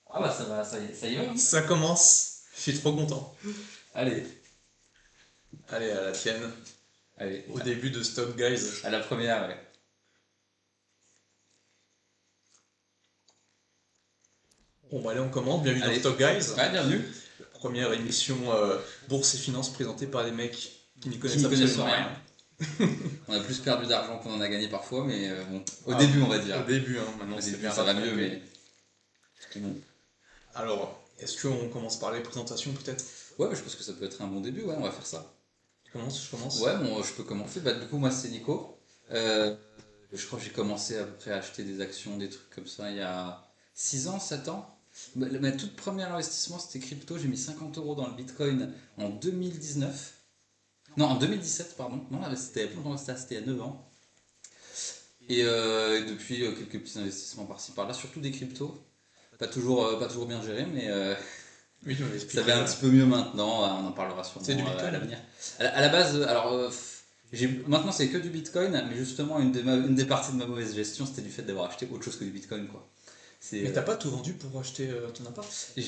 Ah bah ça va, ça y va. Ça commence. Je suis trop content. Allez, Allez, à la tienne. allez, Au début de Stock Guys. à la première, ouais. Bon, bah allez, on commence. Bienvenue dans Allez, Stock Guys. ouais, bienvenue. Première émission bourse et finance présentée par des mecs qui n'y Qui connaissent n'y connaissent absolument rien. rien. On a plus perdu d'argent qu'on en a gagné parfois, mais bon, au Ah, début on va dire. Au début, hein, maintenant Au c'est début bien ça va mieux, rattrapé. mais bon. Alors, est-ce qu'on commence par les présentations peut-être? Ouais, mais je pense que ça peut être un bon début, ouais, on va faire ça. Tu commences, je commence? Ouais, bon, je peux commencer. Bah, du coup, moi c'est Nico. Euh, je crois que j'ai commencé à peu près à acheter des actions, des trucs comme ça il y a 6 ans, 7 ans. Ma toute première investissement c'était crypto, j'ai mis 50 euros dans le Bitcoin en 2019. Non, en 2017, pardon. Non, c'était plus longtemps que ça, c'était il y a 9 ans. Et depuis, quelques petits investissements par-ci par-là, surtout des cryptos. Pas toujours bien géré, mais Oui, tu m'avais ça expliqué. va un petit peu mieux maintenant. On en parlera C'est du sûrement à Bitcoin? l'avenir. À la base, alors, maintenant c'est que du Bitcoin, mais justement, une des parties de ma mauvaise gestion, c'était du fait d'avoir acheté autre chose que du Bitcoin, quoi. C'est, Mais t'as pas tout vendu pour acheter ton appart? là,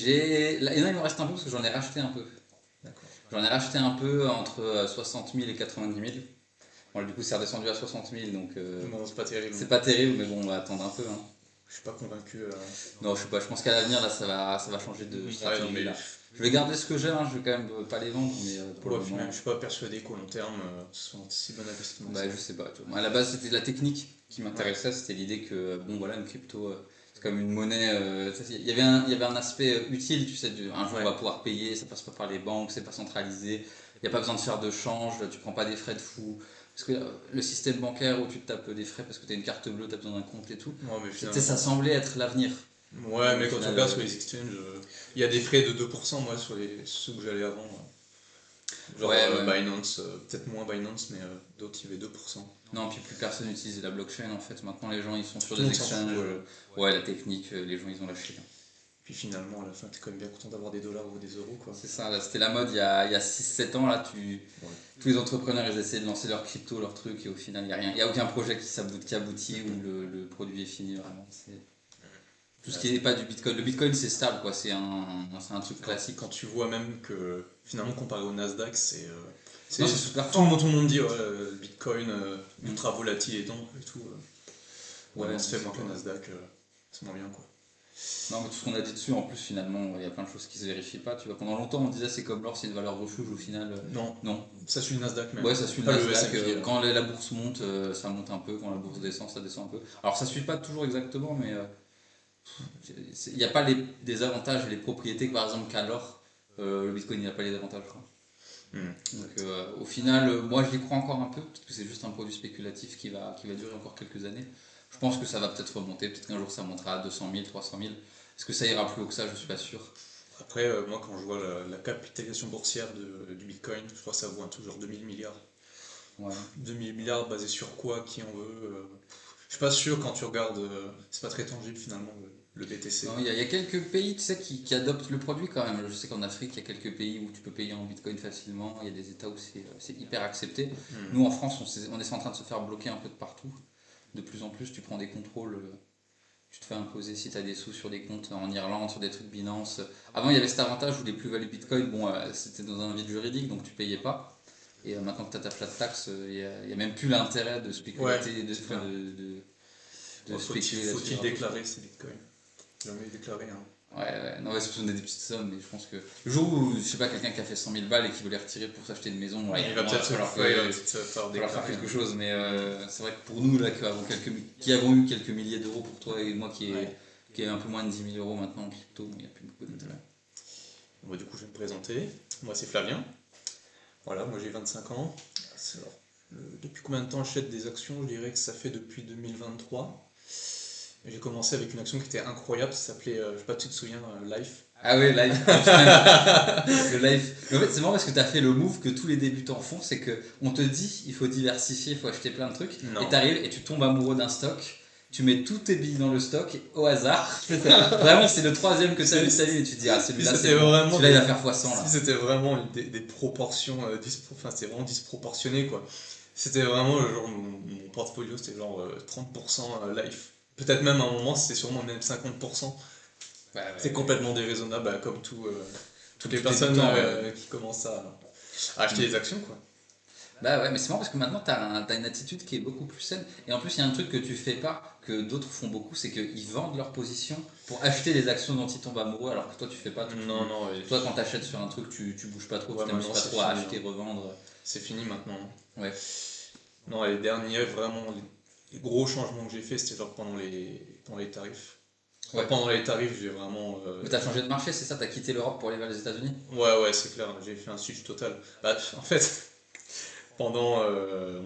il me reste un peu parce que j'en ai racheté un peu. D'accord. J'en ai racheté un peu entre 60 000 et 90 000. Bon, du coup, c'est redescendu à 60 000, donc Non, c'est pas terrible. c'est pas terrible, mais bon, on va attendre un peu, hein. Je suis pas convaincu. Non, je sais pas, je pense qu'à l'avenir, là, ça va changer de Ouais, non, stratégie, mais là. Je vais garder ce que j'ai, hein, je vais quand même pas les vendre, mais pour le ouais, puis moment, même, je suis pas persuadé qu'au long terme, ce soit un si bon investissement que bah, ça. je sais pas. Tu vois. Moi, à la base, c'était la technique qui m'intéressait, c'était l'idée que, bon, voilà, une crypto, c'est comme une monnaie. Il y avait un aspect utile, tu sais, un jour on Ouais. va pouvoir payer, ça passe pas par les banques, c'est pas centralisé, il n'y a pas besoin de faire de change, tu prends pas des frais de fou. Parce que le système bancaire où tu te tapes des frais parce que tu as une carte bleue, tu as besoin d'un compte et tout, Ouais, mais tu sais, ça finalement. semblait être l'avenir. Ouais, Au mais quand tu final, regardes sur les exchanges, il y a des frais de 2%, moi, sur ceux que j'allais avant. Genre ouais, ouais. Binance, peut-être moins Binance, mais d'autres, il y avait 2%. Non, puis plus personne n'utilise la blockchain en fait. Maintenant, les gens ils sont sur Tout le des monde s'en fout. exchanges. Ouais, la technique, les gens ils ont lâché. Puis finalement, à la fin, t'es quand même bien content d'avoir des dollars ou des euros, quoi. C'est ça, là, c'était la mode il y a 6 7 ans. Là, Ouais. tous les entrepreneurs ils essaient de lancer leur crypto, leur truc, et au final, il n'y a rien. Il n'y a aucun projet qui aboutit où le produit est fini vraiment. Tout ce Ouais, qui n'est pas du bitcoin. Le bitcoin c'est stable quoi, c'est un truc classique. quand tu vois même que finalement, comparé au Nasdaq, Non, c'est super tout le fort, monde, hein. tout le monde dit ouais, le Bitcoin Mm. ultra volatile et tout. Ouais, Ouais, non, non, c'est fait c'est moins que pas. le Nasdaq, c'est moins bien, quoi. Non, mais tout ce qu'on a dit dessus, en plus, finalement, il y a plein de choses qui se vérifient pas. Tu vois, pendant longtemps, on disait c'est comme l'or, c'est une valeur refuge. Au final, Non, non. ça suit le Nasdaq même. Ouais, ça suit le Pas le Nasdaq. S&P. Quand la bourse monte, ça monte un peu. Quand la bourse descend, ça descend un peu. Alors, ça suit pas toujours exactement, mais il n'y a pas des avantages et les propriétés que, par exemple, qu'à l'or, le Bitcoin, il n'a pas les avantages, quoi. Donc, Exact. au final, moi, je y crois encore un peu. Peut-être que c'est juste un produit spéculatif qui va durer encore quelques années. Je pense que ça va peut-être remonter. Peut-être qu'un jour, ça montera à 200 000, 300 000. Est-ce que ça ira plus haut que ça? Je suis pas sûr. Après, moi, quand je vois la capitalisation boursière du Bitcoin, je crois que ça vaut un truc genre 2000 milliards. Ouais. 2000 milliards basé sur quoi? Qui en veut? Je suis pas sûr quand tu regardes. C'est pas très tangible finalement, le BTC. Non, il y a quelques pays, tu sais, qui adoptent le produit quand même. Je sais qu'en Afrique, il y a quelques pays où tu peux payer en Bitcoin facilement. Il y a des États où c'est hyper accepté. Hmm. Nous, en France, on est en train de se faire bloquer un peu de partout. De plus en plus, tu prends des contrôles. Tu te fais imposer si tu as des sous sur des comptes en Irlande, sur des trucs Binance. Avant, il y avait cet avantage où les plus-values Bitcoin, bon, c'était dans un vide juridique, donc tu payais pas. Et maintenant que tu as ta flat tax, il y a même plus l'intérêt de spéculer, Ouais, c'est clair. de Bon, spéculer là-dessus faut-il gratos, quoi. déclarer ces bitcoins? Jamais déclaré, hein. Ouais, ouais, non, ouais, c'est parce qu'on a des petites sommes, mais je pense que le jour où, je sais pas, quelqu'un qui a fait 100 000 balles et qui veut les retirer pour s'acheter une maison, ouais, Il va peut-être se falloir ouais, il va peut-être se faire faire déclarer, quelque hein. chose, mais c'est vrai que pour nous, là, qui avons eu quelques milliers d'euros pour toi et moi Ouais. qui ai un peu moins de 10 000 euros maintenant en crypto, il n'y a plus beaucoup d'intérêt. Bon, du coup, je vais me présenter. Moi, c'est Flavien. Voilà, moi j'ai 25 ans. Alors, depuis combien de temps j'achète des actions? Je dirais que ça fait depuis 2023. J'ai commencé avec une action qui était incroyable, ça s'appelait, je sais pas si tu te souviens, Life. Ah ouais, live, putain, le live. Mais en fait, c'est marrant parce que tu as fait le move que tous les débutants font, c'est que on te dit il faut diversifier, il faut acheter plein de trucs, et Non. tu arrives et tu tombes amoureux d'un stock, tu mets tous tes billes dans le stock au hasard. Vraiment, c'est le troisième que tu as vu de ta vie et tu te dis ah Si celui-là c'est c'était bon, vraiment celui-là il va faire fois 100 si là. c'était vraiment des proportions, enfin c'était vraiment disproportionné quoi. C'était vraiment genre mon portfolio, c'était genre 30% Life. Peut-être même à un moment c'était sûrement même 50%. Ouais, C'est complètement déraisonnable, bah, comme toutes les Tout personnes débutant, qui commencent à acheter des actions, quoi. Bah ouais, mais c'est marrant parce que maintenant t'as une attitude qui est beaucoup plus saine. Et en plus, il y a un truc que tu fais pas, que d'autres font beaucoup, c'est qu'ils vendent leur position pour acheter les actions dont ils tombent amoureux, alors que toi tu fais pas. Non, non, Toi, quand t'achètes sur un truc, tu bouges pas trop, tu ouais, t'amuses maintenant pas c'est trop à fini, acheter, hein. revendre. C'est fini maintenant. Ouais. Non, les derniers, vraiment, les gros changements que j'ai fait, c'était genre pendant les tarifs. Ouais. Enfin, pendant les tarifs, j'ai vraiment. Mais t'as changé de marché, c'est ça? T'as quitté l'Europe pour aller vers les États-Unis? Ouais, ouais, c'est clair, j'ai fait un switch total. Bah, en fait, on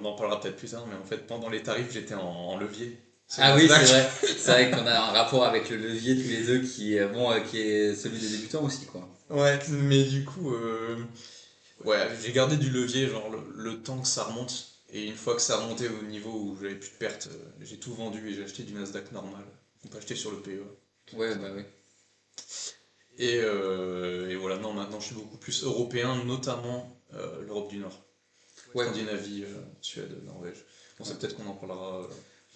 en parlera peut-être plus tard, mais en fait, pendant les tarifs, j'étais en levier. C'est Ah oui, c'est exact. vrai. C'est vrai qu'on a un rapport avec le levier tous les deux qui est celui des débutants aussi, quoi. Ouais, mais du coup, ouais, j'ai gardé du levier, genre le temps que ça remonte. Et une fois que ça remontait au niveau où j'avais plus de pertes, j'ai tout vendu et j'ai acheté du Nasdaq normal. On peut acheter sur le PE. Ouais, bah oui. Et voilà, non, maintenant je suis beaucoup plus européen, notamment l'Europe du Nord. Ouais. Scandinavie, Suède, Norvège. Bon, ça peut-être qu'on en parlera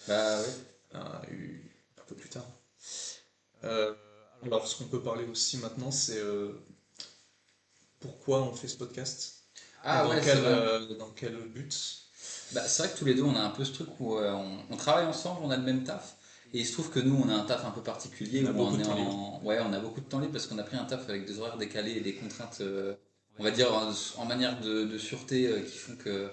Bah ouais. un peu plus tard. Euh, alors, ce qu'on peut parler aussi maintenant, c'est pourquoi on fait ce podcast et Ah ouais, c'est vrai. dans quel but. Bah, c'est vrai que tous les deux, on a un peu ce truc où on travaille ensemble, on a le même taf. Et il se trouve que nous, on a un taf un peu particulier On a où beaucoup on de est temps libre. Ouais, on a beaucoup de temps libre parce qu'on a pris un taf avec des horaires décalés et des contraintes, on va dire, en manière de sûreté qui font que,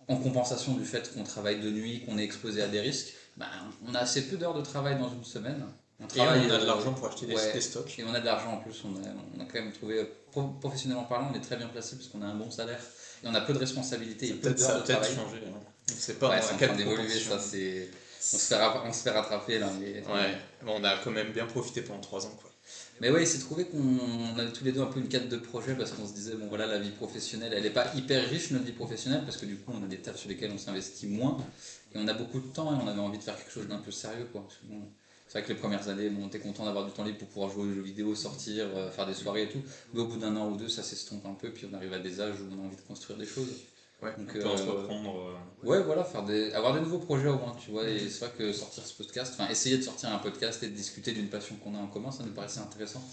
en compensation du fait qu'on travaille de nuit, qu'on est exposé à des risques, bah, on a assez peu d'heures de travail dans une semaine. On Et travaille, on a de l'argent pour acheter des ouais, stocks. et on a de l'argent en plus. On a quand même trouvé, professionnellement parlant, on est très bien placé parce qu'on a un bon salaire et on a peu de responsabilités et peu Ça d'heures a de peut-être travail. changé, hein. On ne sait pas Ouais, dans c'est en train quelle d'évoluer, proportion. ça, c'est... On se fait rattraper, là, Ouais, bon, on a quand même bien profité pendant 3 ans, quoi. Mais ouais, il s'est trouvé qu'on avait tous les deux un peu une quête de projet parce qu'on se disait, bon voilà, la vie professionnelle, elle n'est pas hyper riche, notre vie professionnelle, parce que du coup, on a des tafs sur lesquels on s'investit moins, et on a beaucoup de temps, et on avait envie de faire quelque chose d'un peu sérieux, quoi. Parce que bon, c'est vrai que les premières années, bon, t'es content d'avoir du temps libre pour pouvoir jouer aux jeux vidéo, sortir, faire des soirées et tout, mais au bout d'un an ou deux, ça s'estompe un peu, puis on arrive à des âges où on a envie de construire des choses. Ouais, Donc, on peut entreprendre. ouais, voilà, avoir des nouveaux projets au moins, tu vois. Et c'est vrai que sortir ce podcast, enfin, essayer de sortir un podcast et de discuter d'une passion qu'on a en commun, ça nous paraissait intéressant.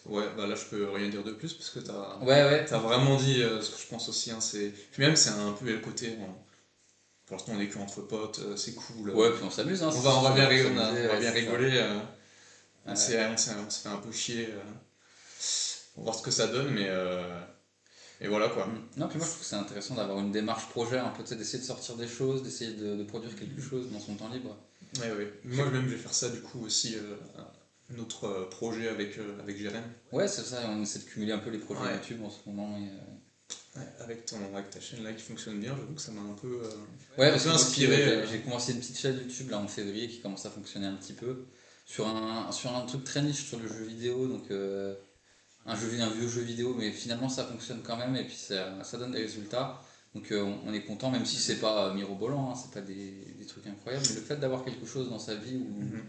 Ouais, bah là je peux rien dire de plus parce que Ouais, ouais. t'as vraiment dit ce que je pense aussi. Hein, puis même c'est un peu le côté. Pour l'instant on est que entre potes, c'est cool. Ouais, puis on s'amuse, hein, On c'est va, on va surtout bien pour rigoler, s'amuser, on va ouais, bien c'est ça. rigoler. Ouais. On s'est fait un peu chier. On va voir ce que ça donne, mais et voilà quoi. Non, puis moi je trouve que c'est intéressant d'avoir une démarche projet, un peu, tu sais, d'essayer de sortir des choses, d'essayer de produire quelque chose dans son temps libre. Ouais, ouais. Moi même je vais faire ça du coup aussi un autre projet avec Jérém. Ouais, c'est ça, on essaie de cumuler un peu les projets Ouais. YouTube en ce moment. Ouais, avec ta chaîne là qui fonctionne bien, j'avoue que ça m'a Ouais, un parce peu que moi aussi, inspiré. j'ai commencé une petite chaîne YouTube là en février qui commence à fonctionner un petit peu sur un truc très niche sur le jeu vidéo, donc un vieux jeu vidéo, mais finalement ça fonctionne quand même et puis ça donne des résultats. Donc on est content, même si c'est pas mirobolant, hein, c'est pas des trucs incroyables, mais le fait d'avoir quelque chose dans sa vie où Mhm.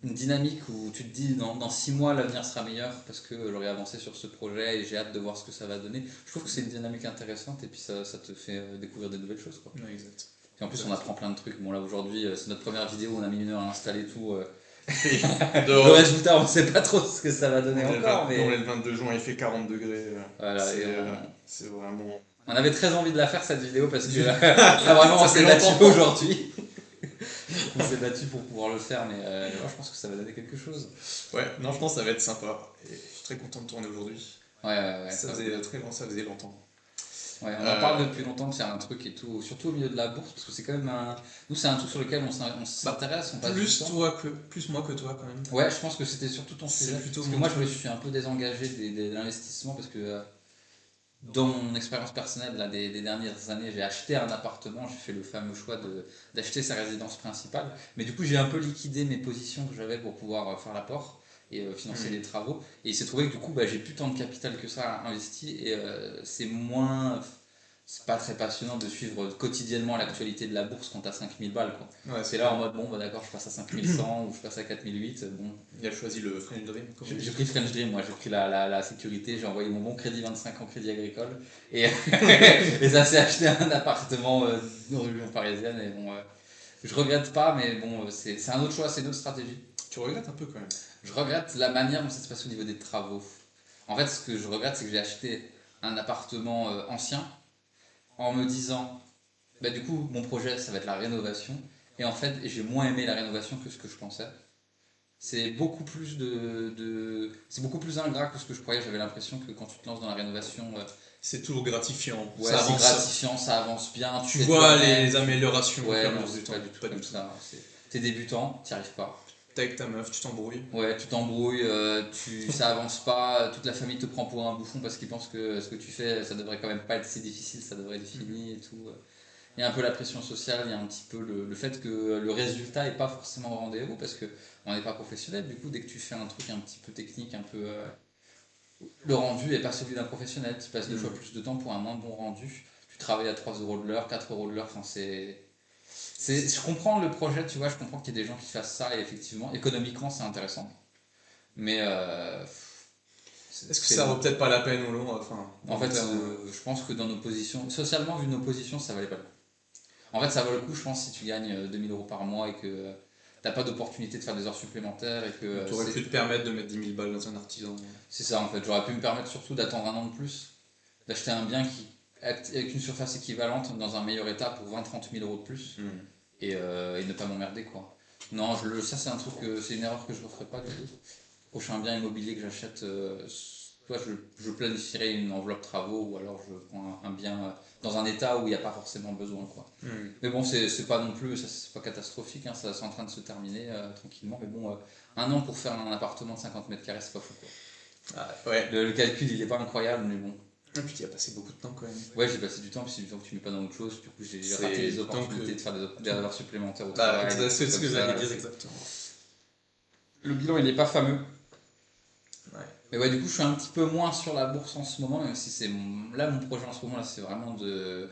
une dynamique où tu te dis dans 6 mois l'avenir sera meilleur parce que j'aurai avancé sur ce projet et j'ai hâte de voir ce que ça va donner. Je trouve que c'est une dynamique intéressante et puis ça te fait découvrir des nouvelles choses, quoi. Ouais, exact. Et en plus on apprend plein de trucs. Bon là aujourd'hui c'est notre première vidéo, on a mis 1 heure à installer tout. Le Dehors, résultat on sait pas trop ce que ça va donner encore, on est mais le 22 juin, il fait 40 degrés. voilà. C'est vraiment. On avait très envie de la faire cette vidéo parce que vraiment on Ça s'est fait battu longtemps. aujourd'hui. On s'est battu pour pouvoir le faire, mais moi, je pense que ça va donner quelque chose. Ouais, non, je pense que ça va être sympa. Et je suis très content de tourner aujourd'hui. Ouais, Ça faisait très longtemps, ça faisait longtemps. ouais, on en parle depuis longtemps de faire un truc et tout, surtout au milieu de la bourse, parce que c'est quand même un. Nous, c'est un truc sur lequel on s'intéresse, on passe du temps. Plus moi que toi quand même. Ouais, je pense que c'était surtout ton C'est sujet. plutôt Parce que mon moi, je me truc. suis un peu désengagé de l'investissement parce que dans mon expérience personnelle là, des dernières années, j'ai acheté un appartement, j'ai fait le fameux choix d'acheter sa résidence principale. Mais du coup, j'ai un peu liquidé mes positions que j'avais pour pouvoir faire l'apport et financer les travaux. Et il s'est trouvé que du coup, bah, j'ai plus tant de capital que ça investi et c'est pas très passionnant de suivre quotidiennement l'actualité de la bourse quand t'as 5000 balles, quoi. Ouais, C'est là en mode, bon, bah d'accord, je passe à 5100 ou je passe à 4008. Bon, Il a choisi le French Dream, comme on j'ai dit. pris French Dream, moi j'ai pris la sécurité, j'ai envoyé mon bon crédit 25 ans crédit agricole et, et ça s'est acheté un appartement dans une région parisienne et bon, je regrette pas mais bon, c'est un autre choix, c'est une autre stratégie. Tu regrettes un peu quand même. Je regrette la manière dont ça se passe au niveau des travaux. En fait, ce que je regrette, c'est que j'ai acheté un appartement ancien en me disant, bah, du coup, mon projet, ça va être la rénovation. Et en fait, j'ai moins aimé la rénovation que ce que je pensais. C'est beaucoup plus c'est beaucoup plus ingrat que ce que je croyais. J'avais l'impression que quand tu te lances dans la rénovation, C'est toujours gratifiant. ouais, Ça c'est avance. gratifiant, ça avance bien. Tu fais vois toi-même, les améliorations au Ouais, fur et à non, mesure du c'est temps. pas du tout Pas du comme tout. ça. T'es débutant, t'y arrives pas. T'es avec ta meuf, tu t'embrouilles. Ouais, tu t'embrouilles, ça avance pas, toute la famille te prend pour un bouffon parce qu'ils pensent que ce que tu fais, ça devrait quand même pas être si difficile, ça devrait être fini et tout. Il y a un peu la pression sociale, il y a un petit peu le fait que le résultat est pas forcément au rendez-vous parce que on n'est pas professionnel. Du coup, dès que tu fais un truc un petit peu technique, un peu le rendu est pas celui d'un professionnel. Tu passes deux fois plus de temps pour un moins bon rendu. Tu travailles à 3 euros de l'heure, 4 euros de l'heure. Enfin, je comprends le projet, tu vois, je comprends qu'il y ait des gens qui fassent ça et effectivement, économiquement, c'est intéressant. Mais Est-ce que ça vaut peut-être pas la peine au long, enfin, en long fait, terme, je pense que dans nos positions, socialement, vu nos positions, ça valait pas le coup. En fait, ça vaut le coup, je pense, si tu gagnes 2000 euros par mois et que t'as pas d'opportunité de faire des heures supplémentaires et que tu aurais pu te permettre de mettre 10 000 balles dans un artisan. c'est ça en fait. J'aurais pu me permettre surtout d'attendre un an de plus, d'acheter un bien avec une surface équivalente dans un meilleur état pour 20-30 000 euros de plus et ne pas m'emmerder quoi. Non, ça c'est un truc, c'est une erreur que je ne referai pas du tout. Prochain bien immobilier que j'achète, soit je planifierai une enveloppe travaux ou alors je prends un bien dans un état où il n'y a pas forcément besoin quoi. Mais bon, c'est pas non plus, c'est pas catastrophique, hein, ça c'est en train de se terminer tranquillement. Mais bon, un an pour faire un appartement de 50 mètres carrés, c'est pas fou quoi. Ah, ouais. Le calcul il est pas incroyable, mais bon. Et puis tu y as passé beaucoup de temps quand même. Ouais, j'ai passé du temps, puis c'est du temps que tu mets pas dans autre chose. Du coup, j'ai raté les opportunités de faire des heures supplémentaires au Bah, travail. c'est ce que j'allais dire exactement. Le bilan il est pas fameux. Ouais. Mais ouais, du coup, je suis un petit peu moins sur la bourse en ce moment, même si là, mon projet en ce moment, là, c'est vraiment de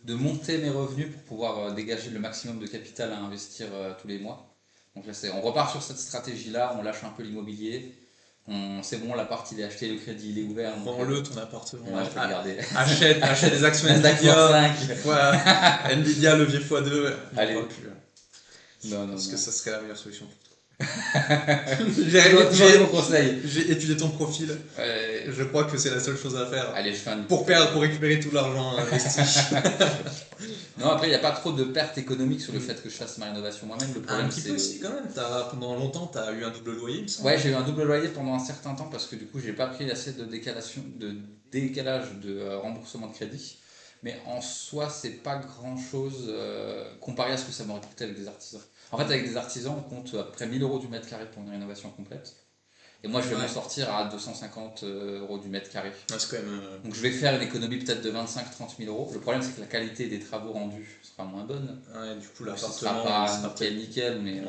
monter mes revenus pour pouvoir dégager le maximum de capital à investir tous les mois. Donc là, on repart sur cette stratégie-là, on lâche un peu l'immobilier. C'est bon, l'appart il est acheté, le crédit il est ouvert. Vends-le ton appartement. Ouais, je vais le garder. Achète des actions Nasdaq Nvidia. x5. Voilà. Nvidia levier x2. Allez. Non, parce que ça serait la meilleure solution pour toi. J'ai mon conseil. J'ai étudié ton profil. Je crois que c'est la seule chose à faire. Allez, je fais pour récupérer tout l'argent investi. Non, après, il n'y a pas trop de pertes économiques sur le fait que je fasse ma rénovation moi-même. Le problème, un petit peu si, quand même. Pendant longtemps, tu as eu un double loyer, il me semble. Ouais, j'ai eu un double loyer pendant un certain temps parce que du coup, j'ai pas pris assez de décalage de remboursement de crédit. Mais en soi, c'est pas grand chose comparé à ce que ça m'aurait coûté avec des artisans. En fait, avec des artisans, on compte à peu près 1000 euros du mètre carré pour une rénovation complète. Et moi, je vais m'en sortir à 250 euros du mètre carré. Ah, c'est quand même. Donc, je vais faire une économie peut-être de 25-30 000 euros. Le problème, c'est que la qualité des travaux rendus sera moins bonne. Ouais, du coup, Ce l'appartement. sera pas nickel, mais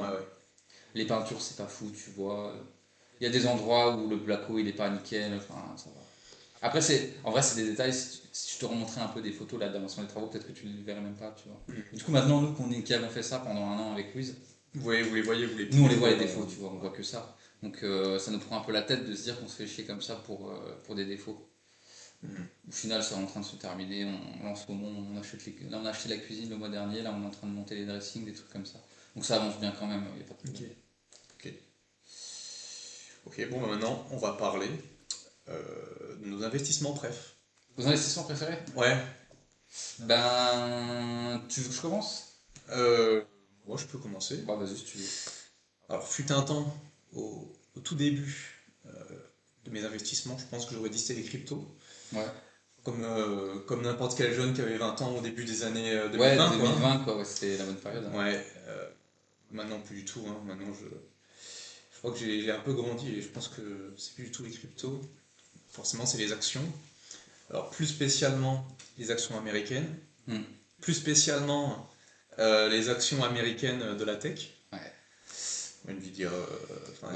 les peintures, c'est pas fou, tu vois. Il y a des endroits où le placo, il est pas nickel. Enfin, ça va. Après, en vrai, c'est des détails. Si je te remontrais un peu des photos là d'avancement des travaux, peut-être que tu ne les verrais même pas, tu vois. Du coup, maintenant, nous qui avons fait ça pendant un an avec Louise, vous les voyez, nous on les voit les défauts, tu vois, on voit que ça. Donc ça nous prend un peu la tête de se dire qu'on se fait chier comme ça pour des défauts. Au final, c'est en train de se terminer. Là, en ce moment, là, on a acheté la cuisine le mois dernier, là, on est en train de monter les dressings, des trucs comme ça. Donc ça avance bien quand même, il n'y a pas de problème. Ok, bon, bah, maintenant, on va parler de nos investissements, bref. Vos investissements préférés? Ouais. Ben, tu veux que je commence? Moi, je peux commencer. Bah, vas-y, si tu veux. Alors, fut un temps, au tout début de mes investissements, je pense que j'aurais dit c'était les cryptos. Ouais. Comme n'importe quel jeune qui avait 20 ans au début des années 2020. Ouais, 2020, quoi, ouais, c'était la bonne période. Hein. Ouais, maintenant plus du tout. Hein. Maintenant, je crois que j'ai un peu grandi et je pense que c'est plus du tout les cryptos. Forcément, c'est les actions. Alors, plus spécialement les actions américaines. Plus spécialement les actions américaines de la tech. Ouais. Nvidia,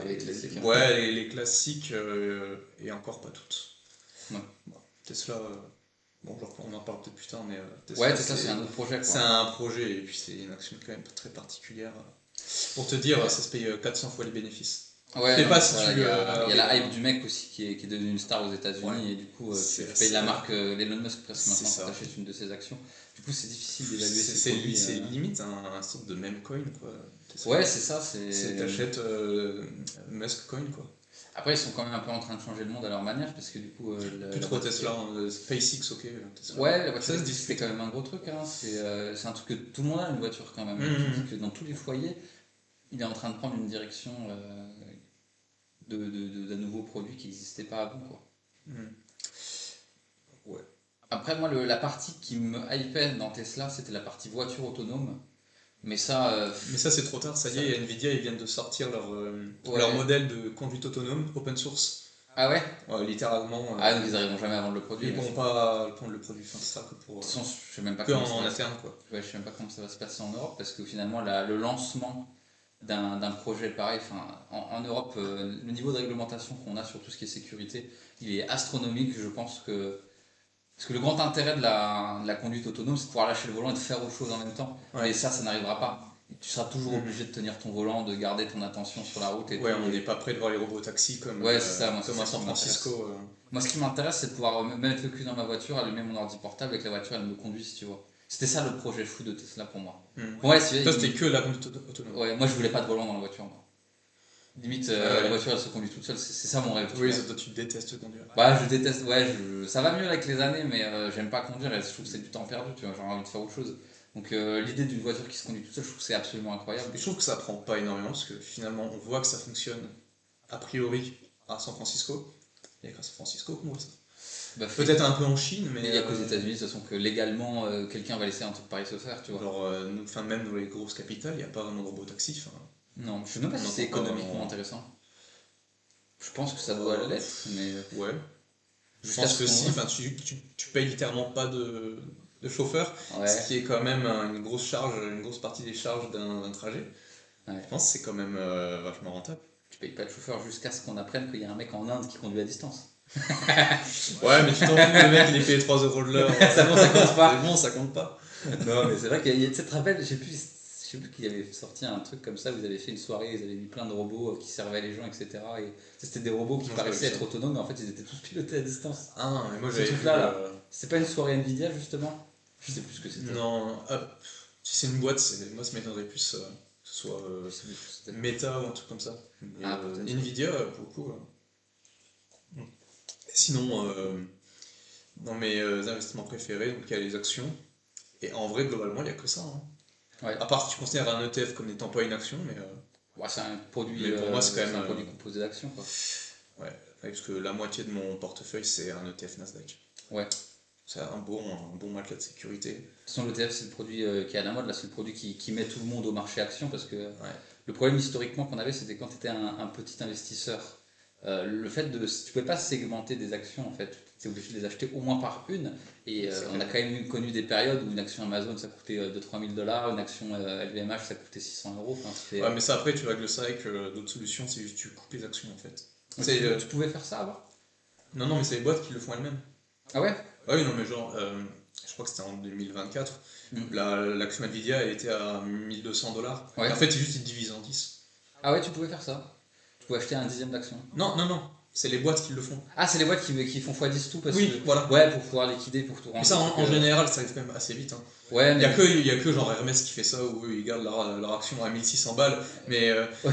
les classiques. Ouais, les classiques et encore pas toutes. Ouais. Bon, Tesla, on en parle peut-être plus tard, mais Tesla, c'est un autre projet. Quoi. C'est un projet et puis c'est une action quand même très particulière. Pour te dire, ça se paye 400 fois les bénéfices. Ouais, Je sais non, pas mais si ça, tu... il y a la hype du mec aussi qui est devenu une star aux Ouais, États-Unis et du coup tu c'est payes la marque Elon Musk presque c'est maintenant quand ça. t'achètes une de ses actions. Du coup c'est difficile d'évaluer ses C'est produits. c'est limite un sorte de meme coin, quoi, Tesla. Ouais, c'est ça. T'achètes Musk coin, quoi. Après ils sont quand même un peu en train de changer le monde à leur manière parce que du coup Plus la trop voiture. Tesla, hein, SpaceX, ok, Tesla. Ouais, la voiture Ça se électrique c'était discute, quand hein. même un gros truc. Hein. C'est un truc que tout le monde a une voiture quand même. Et tu te dis Mhm. que dans tous les foyers il est en train de prendre une direction d'un nouveau produit qui n'existait pas avant quoi. Mhm. Ouais. Après, moi, la partie qui me hypait dans Tesla, c'était la partie voiture autonome. Mais ça, Mais ça, c'est trop tard, ça y ça- est, Nvidia, ils viennent de sortir leur ouais. modèle de conduite autonome, open source. Ah ouais? Ouais, littéralement, Ah, donc ils arriveront jamais à vendre le produit. ils Mais de pourront pas prendre le produit, enfin, ce sera que pour... toute façon, je sais même pas que comment ça en va se... interne, quoi. Ouais, je sais même pas comment ça va se passer en Europe parce que finalement, le lancement d'un projet pareil, enfin, en Europe, le niveau de réglementation qu'on a sur tout ce qui est sécurité, il est astronomique. Je pense que parce que le grand intérêt de la conduite autonome, c'est de pouvoir lâcher le volant et de faire autre chose en même temps. Ouais. Mais ça n'arrivera pas. Tu seras toujours Mhm. obligé de tenir ton volant, de garder ton attention sur la route et Ouais, tout. on n'est pas prêt de voir les robots taxis comme, Ouais, c'est ça, moi, c'est comme ça à qui San m'intéresse. Francisco. Moi, ce qui m'intéresse, c'est de pouvoir mettre le cul dans ma voiture, allumer mon ordi portable et que la voiture, elle me conduise, tu vois. C'était ça le projet fou de Tesla pour moi. Ouais, c'est Toi, c'était que la conduite autonome. ouais, moi, je voulais pas de volant dans la voiture, moi. Limite, la Ouais. voiture, elle se conduit toute seule, c'est ça mon rêve, tu Oui, vois. toi, tu détestes conduire. Ouais, je déteste, ouais, ça va mieux avec les années, mais j'aime pas conduire et je trouve que c'est du temps perdu, tu vois, j'ai envie de faire autre chose. Donc l'idée d'une voiture qui se conduit toute seule, je trouve que c'est absolument incroyable. Je trouve que ça prend pas énormément parce que finalement, on voit que ça fonctionne a priori à San Francisco. Il y a qu'à San Francisco qu'on voit ça. Bah, Peut-être un peu en Chine, mais mais il y a qu'aux États-Unis, de toute façon, que légalement, quelqu'un va laisser un truc pareil se faire, tu vois. genre, enfin, même dans les grosses capitales, il n'y a pas vraiment de robots taxis. Enfin, Non, je sais même pas on si c'est n'entend pas économiquement vraiment. intéressant. Je pense que ça doit l'être, mais Ouais, je jusqu'à pense ce que si. qu'on. Enfin, tu payes littéralement pas de chauffeur, ce Ouais, qui est quand même une grosse charge, une grosse partie des charges d'un trajet. ouais. Je pense que c'est quand même vachement rentable. Tu payes pas de chauffeur jusqu'à ce qu'on apprenne qu'il y a un mec en Inde qui conduit à distance. Ouais, mais tu t'en fous, le mec il est payé 3 euros de l'heure. Ça bon, ça compte pas. C'est bon, ça compte pas. Non, mais c'est vrai qu'il y a, tu sais, te rappelles, je sais plus qui avait sorti un truc comme ça, vous avez fait une soirée, ils avaient mis plein de robots qui servaient les gens, etc. Et c'était des robots qui Non, j'ai pas paraissaient vu être ça. autonomes, mais en fait ils étaient tous pilotés à distance. Ah, mais moi Ce j'avais vu. truc-là, là. C'est pas une soirée Nvidia justement? Je sais plus ce que c'était. Non, si c'est une boîte, moi ça m'étonnerait plus que ce soit Je sais plus ce que c'était. Meta ou un truc comme ça. Mais, Ah, peut-être. Nvidia, pour le coup. Sinon, dans mes investissements préférés, donc il y a les actions. Et en vrai, globalement, il n'y a que ça, hein. Ouais. À part si tu considères un ETF comme n'étant pas une action, Ouais, c'est un produit, mais pour moi, c'est quand même. un produit composé d'actions, quoi. Ouais, parce que la moitié de mon portefeuille, c'est un ETF Nasdaq. Ouais. C'est un bon matelas de sécurité. De toute façon, l'ETF, c'est le produit qui est à la mode, là, c'est le produit qui met tout le monde au marché action parce que Ouais. le problème historiquement qu'on avait, c'était quand tu étais un petit investisseur. Le fait de. Tu pouvais pas segmenter des actions en fait, tu étais obligé de les acheter au moins par une. Et C'est on a clair. quand même connu des périodes où une action Amazon ça coûtait 2-3 000 dollars, une action LVMH ça coûtait 600 euros. Enfin, c'était, Ouais, mais ça, après, tu règles ça avec d'autres solutions, c'est juste tu coupes les actions en fait. tu, C'est, tu pouvais faire ça avant? non, non, mais c'est les boîtes qui le font elles-mêmes. Ah ouais? Ah oui, non, mais genre, je crois que c'était en 2024, Mm. l'action Nvidia elle était à 1200 dollars. Ouais. En fait, c'est juste ils divisent en 10. Ah ouais, tu pouvais faire ça. Tu pouvais acheter un dixième d'action. Non, non, non, c'est les boîtes qui le font. Ah, c'est les boîtes qui font x10 tout parce Oui, que. voilà. Ouais, pour pouvoir liquider, pour tout Mais rendre. ça, des en trucs, général, ça arrive quand même assez vite, hein. Ouais, mais. Il y a que genre Hermès qui fait ça, où eux, ils gardent leur action à 1600 balles, mais Ouais.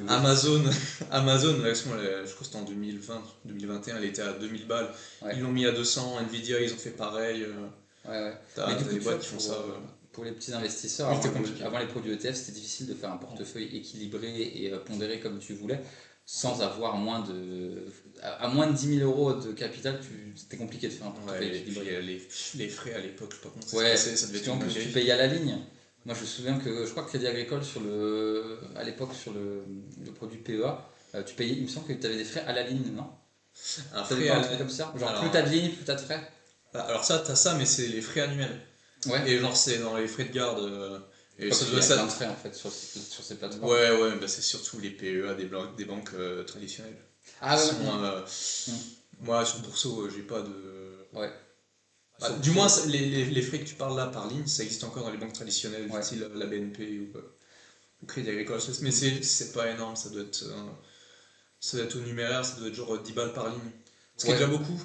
Amazon, Amazon, l'action, je crois que c'était en 2020, 2021, elle était à 2000 balles. Ouais. Ils l'ont mis à 200, Nvidia, ils ont fait pareil. Ouais, ouais. T'as Mais du t'as coup, des tu boîtes vois, qui font ça. pour les petits investisseurs, Oui, c'était compliqué. avant les produits ETF, c'était difficile de faire un portefeuille équilibré et pondéré comme tu voulais, sans avoir moins de. À moins de 10 000 euros de capital, c'était compliqué de faire un portefeuille Ouais, et puis équilibré. les frais à l'époque, je sais pas comment ça se Ouais, passait, ça devait parce être qu'en une plus, tu dinguerie. payais à la ligne. Moi, je me souviens que je crois que Crédit Agricole, à l'époque, sur le produit PEA, tu payais, il me semble que tu avais des frais à la ligne, non? Un T'avais frais pas à un truc comme ça? Genre, plus alors, t'as de lignes, plus t'as de frais? alors ça, t'as ça, mais c'est les frais annuels. Ouais. Et genre, c'est dans les frais de garde. Et Parce ça qu'il y doit a plein ça. de frais en fait sur ces plateformes. Ouais, ouais, bah c'est surtout les PEA des banques traditionnelles. Ah ouais, Qui sont, ouais. moi, sur Bourseau, j'ai pas de. Ouais. Bah, du moins, les frais que tu parles là par ligne, ça existe encore dans les banques traditionnelles, Ouais. style la BNP ou Crédit Agricole. Mais c'est pas énorme, ça doit être Ça doit être au numéraire, ça doit être genre 10 balles par ligne. Ce qui est Ouais, déjà beaucoup.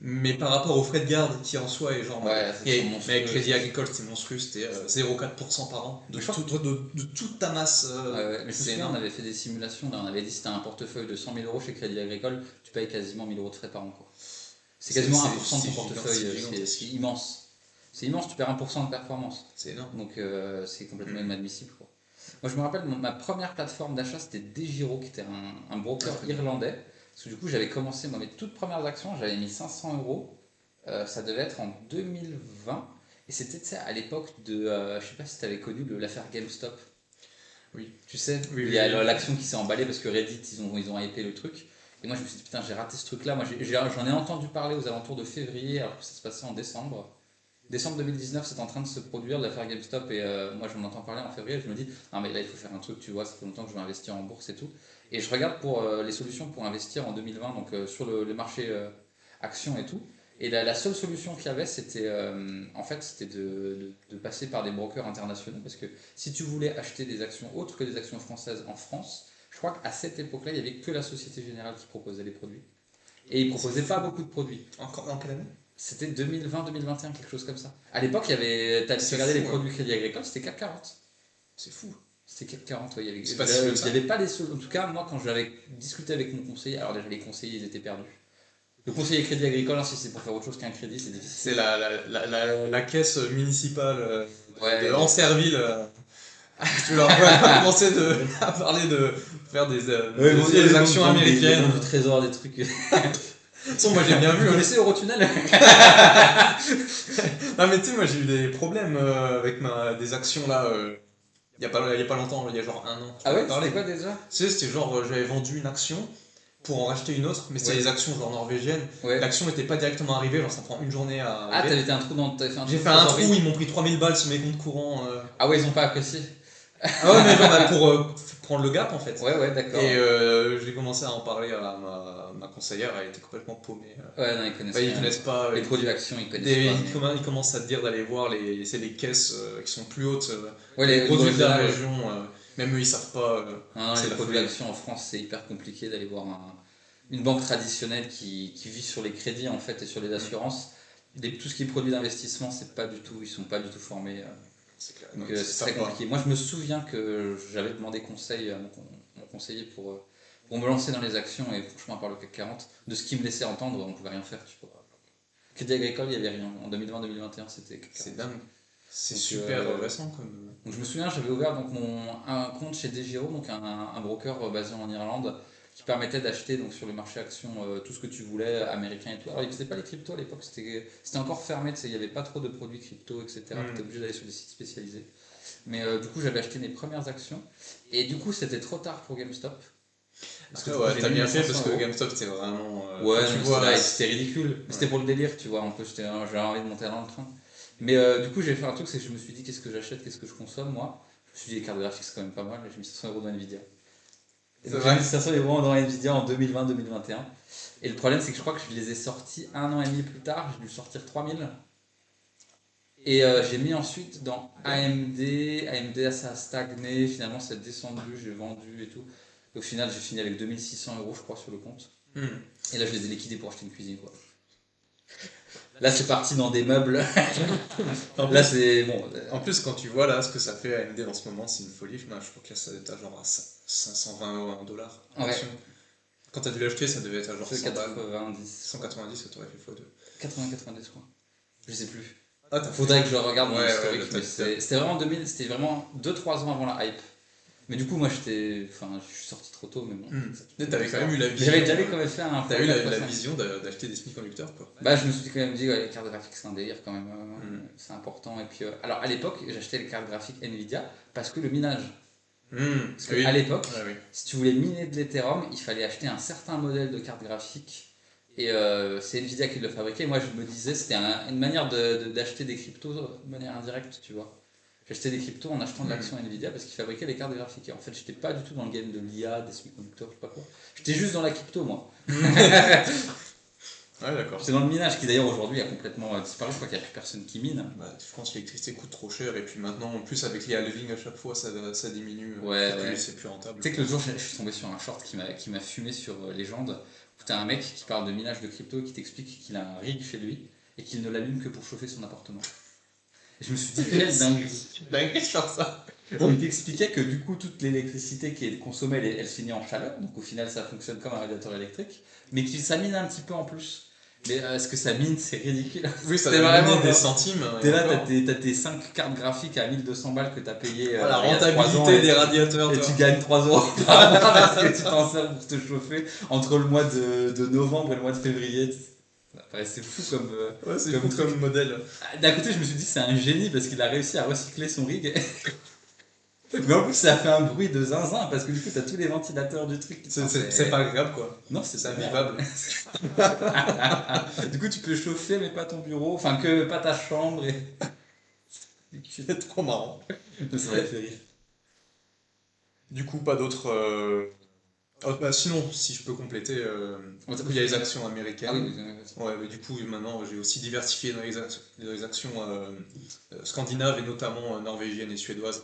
Mais par rapport aux frais de garde qui en soi est genre. ouais, ça sont Mais avec monstrueux. Crédit Agricole, c'était monstrueux, c'était 0,4% par an Mais je crois que de toute ta masse. ouais, ouais. Mais je me C'est souviens, on énorme. avait fait des simulations, là, on avait dit si t'as un portefeuille de 100 000 euros chez Crédit Agricole, tu payes quasiment 1000 euros de frais par an, quoi. C'est quasiment 1% de ton portefeuille, C'est c'est gigantesque. immense. C'est immense, tu perds 1% de performance. C'est énorme. Donc c'est complètement inadmissible, quoi. Moi je me rappelle, ma première plateforme d'achat c'était DeGiro, qui était un broker irlandais. Parce que du coup j'avais commencé, moi mes toutes premières actions, j'avais mis 500 euros. Ça devait être en 2020. Et c'était tu sais, à l'époque de. Je sais pas si tu avais connu l'affaire GameStop. Oui. Tu sais, Oui, il oui, y a oui. l'action qui s'est emballée parce que Reddit, ils ont hypé le truc. Et moi, je me suis dit, putain, j'ai raté ce truc-là. Moi, j'en ai entendu parler aux alentours de février, alors que ça se passait en décembre. Décembre 2019, c'est en train de se produire, l'affaire GameStop. Et moi, j'en entends parler en février. Je me dis, non, mais là, il faut faire un truc, tu vois, ça fait longtemps que je veux investir en bourse et tout. Et je regarde pour les solutions pour investir en 2020, donc sur le marché actions et tout. Et la seule solution qu'il y avait, c'était en fait, c'était de passer par des brokers internationaux. Parce que si tu voulais acheter des actions autres que des actions françaises en France, je crois qu'à cette époque-là, il n'y avait que la Société Générale qui proposait les produits. Et ils ne C'est proposaient pas fou. beaucoup de produits. Encore en quelle année? C'était 2020-2021, quelque chose comme ça. À l'époque, il y avait, tu C'est regardais les fou, hein. produits Crédit Agricole, c'était CAC 40. C'est fou. C'était CAC 40, ouais, C'est pas si vieux que il y ça. avait pas les solutions. En tout cas, moi, quand j'avais discuté avec mon conseiller, alors déjà, les conseillers, ils étaient perdus. Le conseiller Crédit Agricole, hein, si c'est pour faire autre chose qu'un crédit, c'est C'est difficile. la caisse municipale Ouais, de Ancerville. Tu leur commencer à parler de faire ouais, des actions les américaines. bons du trésor, des trucs. De toute façon, moi j'ai bien vu. Vous connaissez Eurotunnel? Non, mais tu sais, moi j'ai eu des problèmes avec des actions là. Il y a pas longtemps, il y a genre un an. Tu Ah m'en ouais, avais parlé. c'était quoi déjà? Tu sais, c'était genre j'avais vendu une action pour en racheter une autre, mais c'était Ouais. des actions genre norvégiennes. Ouais. L'action n'était pas directement arrivée, genre ça prend une journée à Ah, arriver. t'avais fait un trou J'ai de fait un trou, trésorerie. ils m'ont pris 3000 balles sur mes comptes courants. Ah ouais, ils ont pas apprécié. Ah ouais, mais genre bah, pour prendre le gap en fait. Ouais, ouais, d'accord. Et j'ai commencé à en parler à ma conseillère, elle était complètement paumée. Ouais, non, ils connaissent Bah, ils rien. connaissent pas. Les produits actions, ils connaissent pas. Mais... Ils commencent à te dire d'aller voir c'est les caisses qui sont plus hautes, Ouais, les au niveau produits de la régional, ouais. région. Même eux, ils savent pas. Non, non, C'est les la produits folie. actions en France, c'est hyper compliqué d'aller voir une banque traditionnelle qui vit sur les crédits en fait et sur les assurances. Tout ce qui est produits d'investissement, c'est pas du tout, ils sont pas du tout formés. C'est clair. Donc Non, ils c'est savent très pas. compliqué. Moi, je me souviens que j'avais demandé conseil à mon conseiller pour me lancer dans les actions et franchement, à part le CAC 40, de ce qu'il me laissait entendre, on pouvait rien faire. Tu vois. Crédit Agricole, il n'y avait rien. En 2020-2021, c'était CAC 40. C'est dingue. C'est Donc, super récent comme. donc je me souviens, j'avais ouvert donc un compte chez DeGiro, donc un broker basé en Irlande, qui permettait d'acheter donc sur le marché actions tout ce que tu voulais, américain et tout. Alors il ne faisait pas les cryptos à l'époque, c'était encore fermé, il n'y avait pas trop de produits crypto, etc. Tu étais obligé d'aller sur des sites spécialisés. Mais du coup, j'avais acheté mes premières actions, et du coup, c'était trop tard pour GameStop. Parce que Après, du coup, ouais, j'ai t'as mis bien mes fait 500 parce que euros. GameStop c'était vraiment. Ouais, Quand tu non, vois. c'était ridicule. Mais c'était pour le délire, tu vois. Un peu, j'avais envie de monter dans le train. Mais du coup, j'ai fait un truc, c'est que je me suis dit, qu'est-ce que j'achète, qu'est-ce que je consomme, moi. Je me suis dit, les cartes graphiques, c'est quand même pas mal. J'ai mis 500 euros dans Nvidia. Et C'est donc, j'ai vrai. mis 500 euros dans Nvidia en 2020-2021. Et le problème, c'est que je crois que je les ai sortis un an et demi plus tard. J'ai dû sortir 3000. Et j'ai mis ensuite dans AMD. AMD, ça a stagné. Finalement, ça a descendu. J'ai vendu et tout. Et au final, j'ai fini avec 2600 euros, je crois, sur le compte. Et là, je les ai liquidés pour acheter une cuisine, quoi. Là, c'est parti dans des meubles. En Là, plus, c'est bon. en plus, quand tu vois là ce que ça fait à AMD en ce moment, c'est une folie. Moi, je crois que là, ça devait être à genre à 520 euros, $1 Ouais, l'action. Quand t'as dû l'acheter, ça devait être à genre c'est 100 balles. 90. 190, ça t'aurait fait x2. 80-90, je crois. Je sais plus. Ah, t'as fait. Faudrait que je regarde mon Ouais, historique, ouais, mais c'était vraiment 2000, c'était vraiment 2-3 ans avant la hype. Mais du coup, moi, enfin, je suis sorti trop tôt, mais bon. Mais t'avais quand même eu la Mais vision. j'avais quand même fait un T'as eu x4, la x5. vision d'acheter des semi-conducteurs, quoi. Bah, je me suis quand même dit, ouais, les cartes graphiques, c'est un délire quand même. C'est important. Et puis, alors, à l'époque, j'achetais les cartes graphiques Nvidia parce que le minage. Parce Oui. qu'à l'époque, Ouais, oui. si tu voulais miner de l'Ethereum, il fallait acheter un certain modèle de carte graphique. Et c'est Nvidia qui le fabriquait. Moi, je me disais, c'était une manière d'acheter des cryptos de manière indirecte, tu vois. J'achetais des cryptos en achetant de l'action Nvidia parce qu'ils fabriquaient les cartes graphiques. Et en fait, j'étais pas du tout dans le game de l'IA, des semi-conducteurs, je sais pas quoi. J'étais juste dans la crypto, moi. Ouais, d'accord. C'est dans le minage qui d'ailleurs aujourd'hui a complètement disparu, je crois qu'il n'y a plus personne qui mine. Bah, je pense que l'électricité coûte trop cher et puis maintenant en plus avec les halvings à chaque fois ça diminue, Ouais, ouais. c'est plus rentable. Tu sais que l'autre jour, je suis tombé sur un short qui m'a fumé sur Légende, où t'as un mec qui parle de minage de crypto et qui t'explique qu'il a un rig chez lui et qu'il ne l'allume que pour chauffer son appartement. Et je me suis dit, quelle dinguerie! Dingue de faire ça. Il t'expliquait que du coup, toute l'électricité qui est consommée, elle finit en chaleur, donc au final, ça fonctionne comme un radiateur électrique, mais que ça mine un petit peu en plus. Mais est-ce que ça mine, c'est ridicule. Oui, ça C'est va vraiment donner des genre, centimes. t'es là, t'as tes 5 cartes graphiques à 1200 balles que t'as payé La il y a 3 ans rentabilité des radiateurs, et toi. tu gagnes 3 euros par mois parce que tu t'en sers pour te chauffer entre le mois de novembre et le mois de février. Ça paraissait fou comme. Ouais, c'est comme fou comme modèle. D'un côté, je me suis dit, c'est un génie parce qu'il a réussi à recycler son rig. Mais en plus, ça fait un bruit de zinzin parce que du coup, t'as tous les ventilateurs du truc. C'est pas agréable quoi. Non, c'est C'est pas invivable. Du coup, tu peux chauffer, mais pas ton bureau, enfin, que pas ta chambre. Et... C'est trop marrant. Ça m'a fait rire. Du coup, pas d'autres. Bah, sinon, si je peux compléter, du coup, il y a les actions Ah oui, américaines. oui. Ouais, mais du coup, maintenant, j'ai aussi diversifié dans dans les actions scandinaves et notamment norvégiennes et suédoises.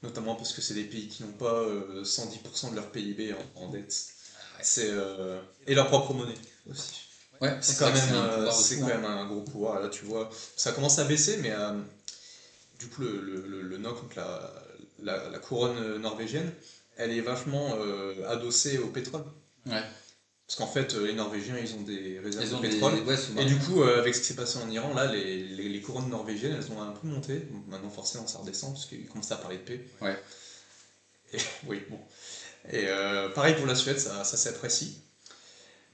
Notamment parce que c'est des pays qui n'ont pas 110% de leur PIB en dette. Et leur propre monnaie aussi. Ouais, C'est c'est quand vrai que même, c'est un pouvoir de c'est fou, quand hein. même un gros pouvoir. Là, tu vois, ça commence à baisser, mais du coup, le NOK, donc la couronne norvégienne, elle est vachement adossée au pétrole. Ouais. Parce qu'en fait, les Norvégiens, ils ont des réserves Ils de ont pétrole. des. Ouais, Et du sous-marins. coup, avec ce qui s'est passé en Iran, là, les couronnes norvégiennes, elles ont un peu monté. Bon, maintenant, forcément, ça redescend, parce qu'ils commencent à parler de paix. Ouais. Et, oui, bon. Et pareil pour la Suède, ça s'apprécie.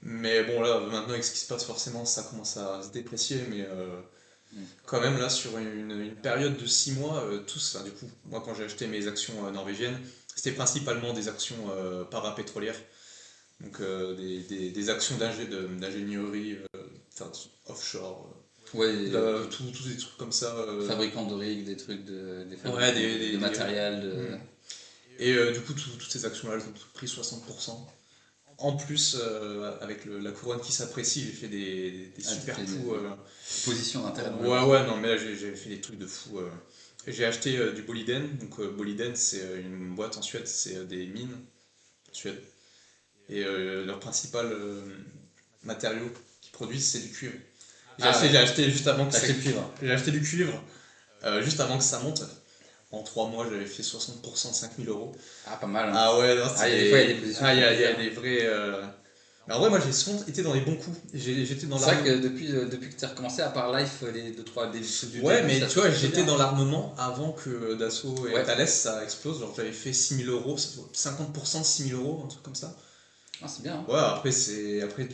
Mais bon, là, maintenant, avec ce qui se passe, forcément, ça commence à se déprécier. Mais Mm. quand même, là, sur une période de 6 mois, tous, enfin, du coup, moi, quand j'ai acheté mes actions norvégiennes, c'était principalement des actions parapétrolières. Donc, des actions d'ingénierie, enfin, offshore, Ouais, tous des trucs comme ça. fabricants de rigs, des trucs des Ouais, fabricants de matériel. hmm. Et du coup, toutes ces actions-là, elles ont pris 60%. En plus, avec la couronne qui s'apprécie, j'ai fait des Ah, super t'as fait coups. position d'intérêt dans Ouais, l'or. ouais, non, mais là, j'ai fait des trucs de fou. J'ai acheté du Boliden. Donc, Boliden, c'est une boîte en Suède, c'est des mines en Suède. Et leur principal matériau qu'ils produisent, c'est du cuivre. Ah ouais, J'ai acheté juste avant que t'as ça, acheté le cuivre. j'ai acheté du cuivre juste avant que ça monte. En 3 mois, j'avais fait 60%, 5 000 euros. Ah, pas mal, hein. Ah ouais, non, Ah, des fois, il y a des positions. Ah, il y a des vrais. Mais en vrai, moi, j'ai souvent été dans les bons coups. J'étais dans C'est vrai que l'armement. depuis que tu as recommencé, à part Life, les 2-3 des du Ouais, début, mais ça tu se vois, passe très j'étais bien. dans l'armement avant que Dassault et Ouais. Thales ça explose. Genre, j'avais fait 6 000 euros, 50% de 6 000 euros, un truc comme ça. Ah, c'est bien, hein. Ouais, après,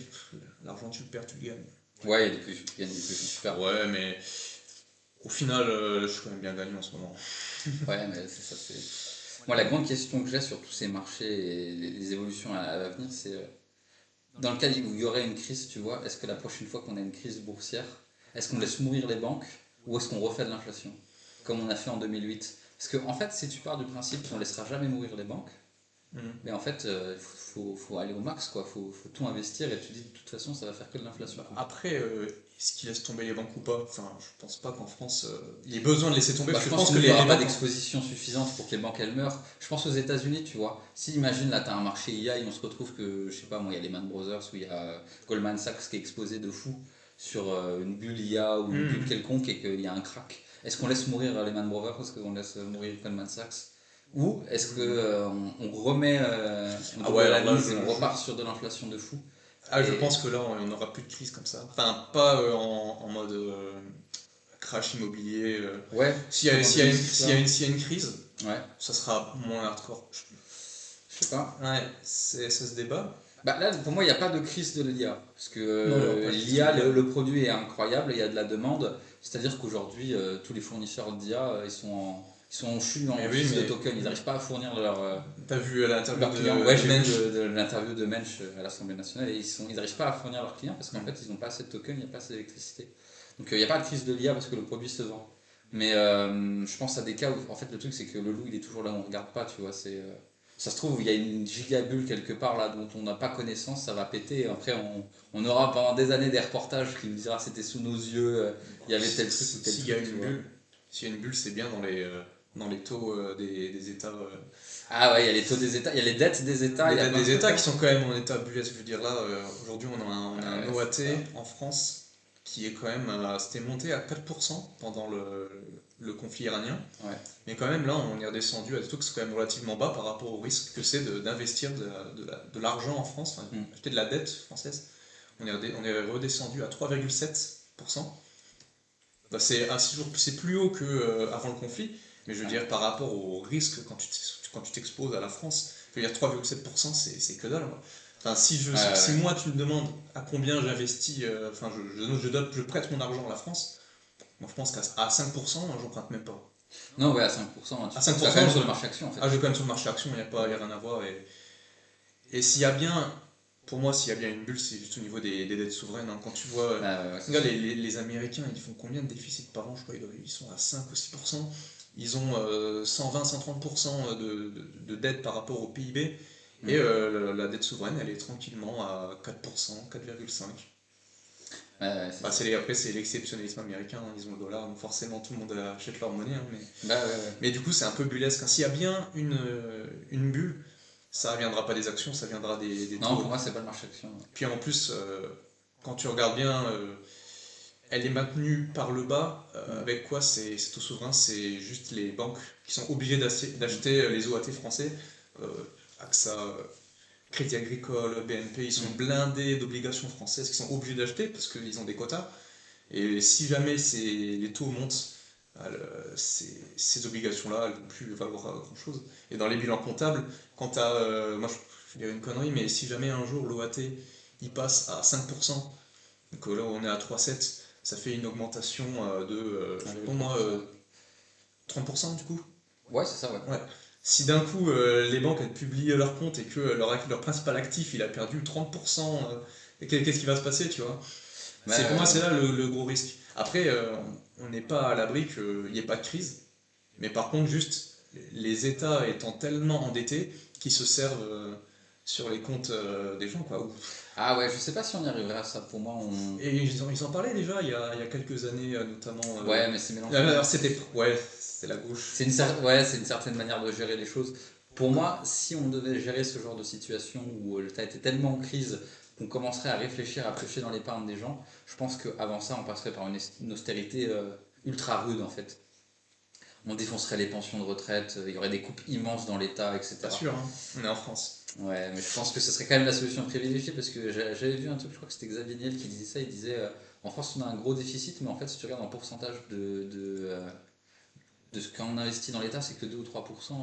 l'argent, tu le perds, tu le gagnes. Ouais, il y a des positions, il y a des positions super. Ouais, mais au final, je suis quand même bien gagnant en ce moment. Ouais, mais c'est ça. Moi, la grande question que j'ai sur tous ces marchés et les évolutions à l'avenir, c'est dans le cas où il y aurait une crise, tu vois, est-ce que la prochaine fois qu'on a une crise boursière, est-ce qu'on laisse mourir les banques ou est-ce qu'on refait de l'inflation comme on a fait en 2008? Parce que, en fait, si tu pars du principe qu'on laissera jamais mourir les banques, Mhm. mais en fait, il faut aller au max, quoi. Faut tout investir et tu dis de toute façon, ça va faire que de l'inflation, quoi. Après, est-ce qu'ils laissent tomber les banques ou pas? Enfin, je pense pas qu'en France, il y ait besoin de laisser tomber, Bah, parce je que je pense pense que que nous, il n'y aura les pas banques. d'exposition suffisante pour que les banques elles meurent. Je pense aux États-Unis, tu vois. Si imagine là, tu as un marché IA et on se retrouve que, je sais pas moi, il y a Lehman Brothers ou il y a Goldman Sachs qui est exposé de fou sur une bulle IA ou une bulle Mhm. quelconque et qu'il y a un crack. Est-ce qu'on laisse mourir Lehman Brothers ou est-ce qu'on laisse mourir Goldman Sachs? Ou est-ce que on remet, on Ah ouais, double la alors là, mise et on repart sur de l'inflation de fou? je Et pense que là, on n'aura plus de crise comme ça. Enfin, pas en mode crash immobilier. ouais, S'il y a, comme en s'il y a une, 2006 s'il là. y a une, s'il y a une crise, Ouais, ça sera moins hardcore. je sais pas. Ouais, ça se débat. Bah là, pour moi, il n'y a pas de crise de l'IA. Parce que Non, non, pas de crise de l'IA, l'IA. le produit est incroyable, il y a de la demande. C'est-à-dire qu'aujourd'hui, tous les fournisseurs d'IA, ils sont en chute Mais en oui, guise de mais token. Ils n'arrivent pas à fournir t'as vu l'interview leurs clients. de, Ouais, de j'ai vu Mensch. de l'interview de Mensch à l'Assemblée nationale et ils n'arrivent pas à fournir leurs clients parce qu'en Mm. fait, ils n'ont pas assez de tokens, il n'y a pas assez d'électricité. Donc il n'y a pas de crise de l'IA parce que le produit se vend. Mais je pense à des cas où, en fait, le truc, c'est que le loup, il est toujours là où on ne regarde pas, tu vois. Ça se trouve, il y a une gigabulle quelque part là dont on n'a pas connaissance, ça va péter. Après, on aura pendant des années des reportages qui nous dira c'était sous nos yeux, il y avait tel truc ou tel S'il y a truc, tu une vois. bulle, s'il y a une bulle, c'est bien dans les taux des États. Ah ouais, il y a les taux des États, il y a les dettes des États, Les il y a dettes plein de des trucs États là. qui sont quand même en état bulliesque. Je veux dire, là, aujourd'hui, on a Ah un ouais, c'est OAT ça. en France qui est quand même. C'était monté à 4% pendant le conflit iranien. Ouais. Mais quand même, là, on est redescendu à des taux qui sont quand même relativement bas par rapport au risque que c'est d'investir de l'argent en France, enfin, Mm. acheter de la dette française. On est redescendu à 3,7%. Bah, c'est plus haut qu'avant le conflit, mais je veux dire, par rapport au risque quand tu t'exposes à la France, je veux dire 3,7%, c'est que dalle, moi. Enfin, si Ouais. moi tu me demandes à combien j'investis, enfin je prête mon argent à la France, moi je pense qu'à 5%, j'emprunte même pas. Non, ouais, à 5%, À tu vas quand même 5%, sur le marché action en je fait. vais quand même sur le marché action, il y a rien à voir. Et s'il y a bien, pour moi, s'il y a bien une bulle, c'est juste au niveau des dettes souveraines, hein. Quand tu vois, Ah ouais, ouais, c'est regarde, sûr. les Américains, ils font combien de déficits par an? Je crois ils sont à 5 ou 6%. Ils ont 120-130% de dette par rapport au PIB. Et Mm. la dette souveraine, elle est tranquillement à 4%, 4,5%. Ouais, ouais, c'est Bah, ça. après, c'est l'exceptionnalisme américain, hein. Ils ont le dollar, donc forcément tout le monde achète leur monnaie, hein, Bah ouais, ouais. mais du coup, c'est un peu bullesque, hein. S'il y a bien une bulle, ça ne viendra pas des actions, ça viendra des Non, taux. pour moi, c'est pas le marché action. Puis en plus, quand tu regardes bien, elle est maintenue par le bas. Mm. Avec quoi c'est tout souverain? C'est juste les banques qui sont obligées Mm. d'acheter les OAT français. Euh, AXA, Crédit Agricole, BNP, ils sont Mm. blindés d'obligations françaises qui sont obligés d'acheter parce qu'ils ont des quotas. Et si jamais les taux montent, ces obligations-là, elles ne vont plus valoir grand-chose. Et dans les bilans comptables, quand tu as, moi je vais dire une connerie, mais si jamais un jour l'OAT il passe à 5%, donc là on est à 3,7, ça fait une augmentation je sais pas moi, 1,3%. 30% du coup. Ouais, c'est ça, ouais. Ouais. Si d'un coup les banques elles publient leurs comptes et que leur principal actif il a perdu 30%, qu'est-ce qui va se passer, tu vois? Pour moi, c'est Ouais, là le gros risque. Après, on n'est pas à l'abri qu'il n'y ait pas de crise, mais par contre, juste les États étant tellement endettés qu'ils se servent sur les comptes des gens, quoi. ah ouais, je sais pas si on y arriverait à ça. Pour moi, on. Et ils en parlaient déjà il y a quelques années, notamment. Ouais, mais c'est Alors, Mélenchon. c'était la gauche. Ouais, c'est une certaine manière de gérer les choses. Pour moi, si on devait gérer ce genre de situation où l'État était tellement en crise qu'on commencerait à réfléchir à piocher dans l'épargne des gens, je pense qu'avant ça, on passerait par une austérité ultra rude en fait. On défoncerait les pensions de retraite, il y aurait des coupes immenses dans l'État, Pas etc. sûr, hein. On est en France. Ouais, mais je pense que ce serait quand même la solution privilégiée parce que j'avais vu un truc, je crois que c'était Xavier Niel qui disait ça. Il disait en France, on a un gros déficit, mais en fait, si tu regardes en pourcentage de ce qu'on investit dans l'État, c'est que 2 ou 3%.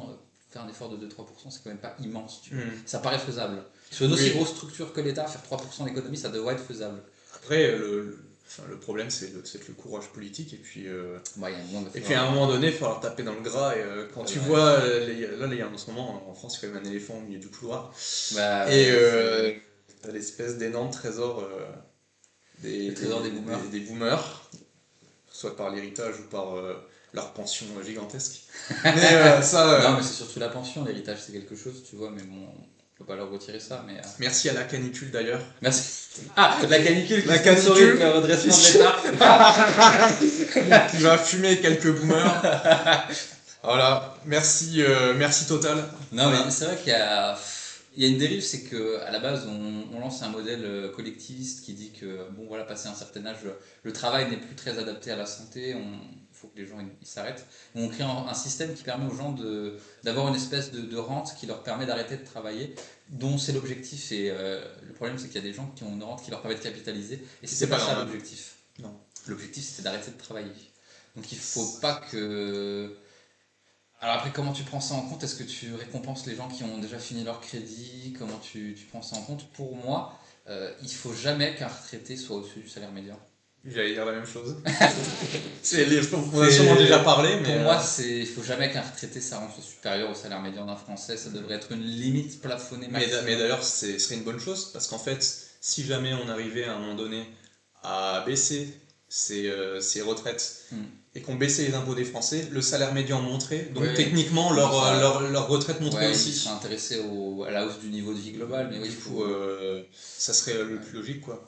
Faire un effort de 2 ou 3%, c'est quand même pas immense, tu vois. Hmm. Ça paraît faisable. Sur une aussi Oui. grosse structure que l'État, faire 3% d'économie, ça devrait être faisable. Après, enfin, le problème, c'est le courage politique. Bah, il y a un moment, il va Et puis à un falloir. moment donné, il faut leur taper dans le gras. Et quand tu Ouais, vois, en ce moment, en France, il y a quand même un éléphant au milieu du couloir. bah, Et ouais, c'est t'as l'espèce d'énorme trésor le trésor des boomers. des boomers, soit par l'héritage ou par leur pension gigantesque. Mais Non, mais c'est surtout la pension, l'héritage, c'est quelque chose, tu vois, mais bon, on peut pas leur retirer ça, mais. merci à la canicule d'ailleurs. Merci. Ah, la canicule qui La sponsorise canicule le redressement de l'État. qui va fumer quelques boomers. Voilà, merci Total. Non, Voilà. mais c'est vrai qu'il y a une dérive, c'est que à la base, on lance un modèle collectiviste qui dit que, bon, voilà, passé un certain âge, le travail n'est plus très adapté à la santé, il faut que les gens ils s'arrêtent. On crée un système qui permet aux gens d'avoir une espèce de rente qui leur permet d'arrêter de travailler, dont c'est l'objectif. Et le problème, c'est qu'il y a des gens qui ont une rente qui leur permet de capitaliser, et C'est c'est pas pas ça normal. l'objectif. Non. L'objectif, c'est d'arrêter de travailler. Donc il faut pas que. Alors après, comment tu prends ça en compte? Est-ce que tu récompenses les gens qui ont déjà fini leur crédit? Comment tu prends ça en compte? Pour moi, il faut jamais qu'un retraité soit au-dessus du salaire médian. J'allais dire la même chose. On a sûrement déjà parlé, mais Pour moi, il faut jamais qu'un retraité ça rende soit supérieur au salaire médian d'un Français. Ça devrait être une limite plafonnée maximum. mais d'ailleurs, ce serait une bonne chose parce qu'en fait, si jamais on arrivait à un moment donné à baisser ces retraites Mm. et qu'on baissait les impôts des Français, le salaire médian monterait, donc Oui, techniquement ça- leur retraite monterait ouais, ils aussi. seraient intéressés à la hausse du niveau de vie global, mais oui, Du coup, ça serait le plus logique, quoi.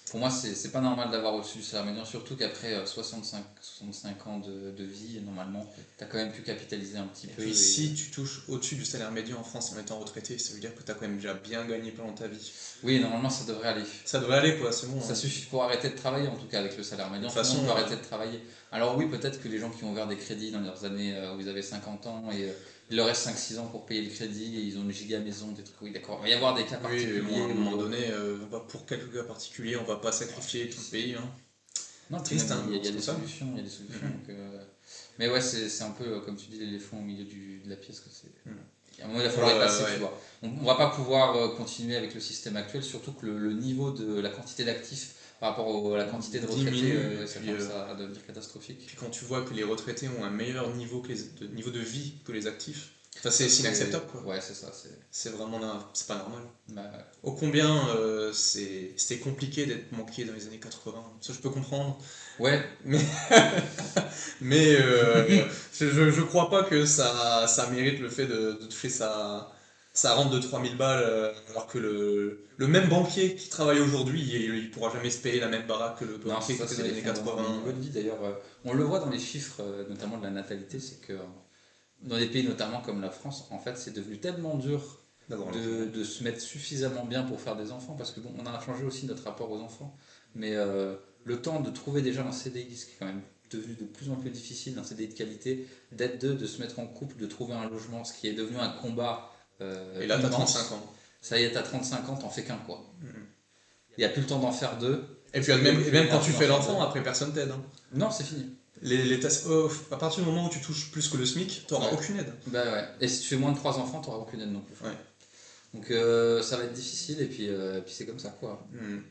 pour moi, c'est pas normal d'avoir au-dessus du salaire médian, surtout qu'après 65 ans de vie, normalement, t'as quand même pu capitaliser un petit Et peu. puis si tu touches au-dessus du salaire médian en France en étant retraité, ça veut dire que tu as quand même déjà bien gagné pendant ta vie. Oui, normalement, ça devrait aller. Ça devrait aller, quoi, c'est bon. Ça Hein. suffit pour arrêter de travailler, en tout cas, avec le salaire médian. De Tout le toute monde façon, peut arrêter de travailler. Alors oui, peut-être que les gens qui ont ouvert des crédits dans leurs années où ils avaient 50 ans et il leur reste 5-6 ans pour payer le crédit et ils ont une giga maison, des trucs, oui, d'accord. Il va y avoir des cas oui, mais particuliers. bon, à un où- moment donné, pour quelques cas particuliers, on va pas sacrifier tout le pays. Hein. Non, puis Triste, même, hein, il y a c'est des comme ça. solutions, il y a des solutions. Mhm. Donc, mais ouais, c'est un peu, comme tu dis, l'éléphant au milieu de la pièce. Que c'est... Mhm. À un moment, il va falloir y Ouais, passer, ouais. tu vois. On va pas pouvoir continuer avec le système actuel, surtout que le niveau de la quantité d'actifs par rapport à la quantité de retraités, Diminue, et ça puis, commence à devenir catastrophique. Puis quand tu vois que les retraités ont un meilleur niveau, niveau de vie que les actifs, ça Ça, c'est inacceptable, quoi. Ouais, c'est ça. C'est vraiment c'est pas normal. Bah, Ô combien c'était compliqué d'être banquier dans les années 80, ça je peux comprendre. ouais, Mais, mais je crois pas que ça mérite le fait de toucher sa rente de 3000 balles, alors que le même banquier qui travaille aujourd'hui, il pourra jamais se payer la même baraque que le non, banquier qui ça était c'est dans les années effondrement du 80. niveau de vie. D'ailleurs, on le voit dans les chiffres, notamment de la natalité, c'est que dans des pays notamment comme la France, en fait, c'est devenu tellement dur D'avoir de se mettre suffisamment bien pour faire des enfants, parce que bon, on a changé aussi notre rapport aux enfants, mais le temps de trouver déjà un CDI, ce qui est quand même devenu de plus en plus difficile, un CDI de qualité, d'être deux, de se mettre en couple, de trouver un logement, ce qui est devenu un combat Et là, t'as immense. 35 ans. Ça y est, t'as 35 ans, t'en fais qu'un quoi. Mhm. Il n'y a plus le temps d'en faire deux. Et puis Il y a même, plus et même quand l'énergie tu d'en fais faire l'enfant, deux. après personne t'aide. Hein. Non, c'est fini. À partir du moment où tu touches plus que le SMIC, t'auras Ouais. aucune aide. Bah ouais. Et si tu fais moins de 3 enfants, t'auras aucune aide non plus. Ouais. Donc ça va être difficile, et puis c'est comme ça quoi. Mhm.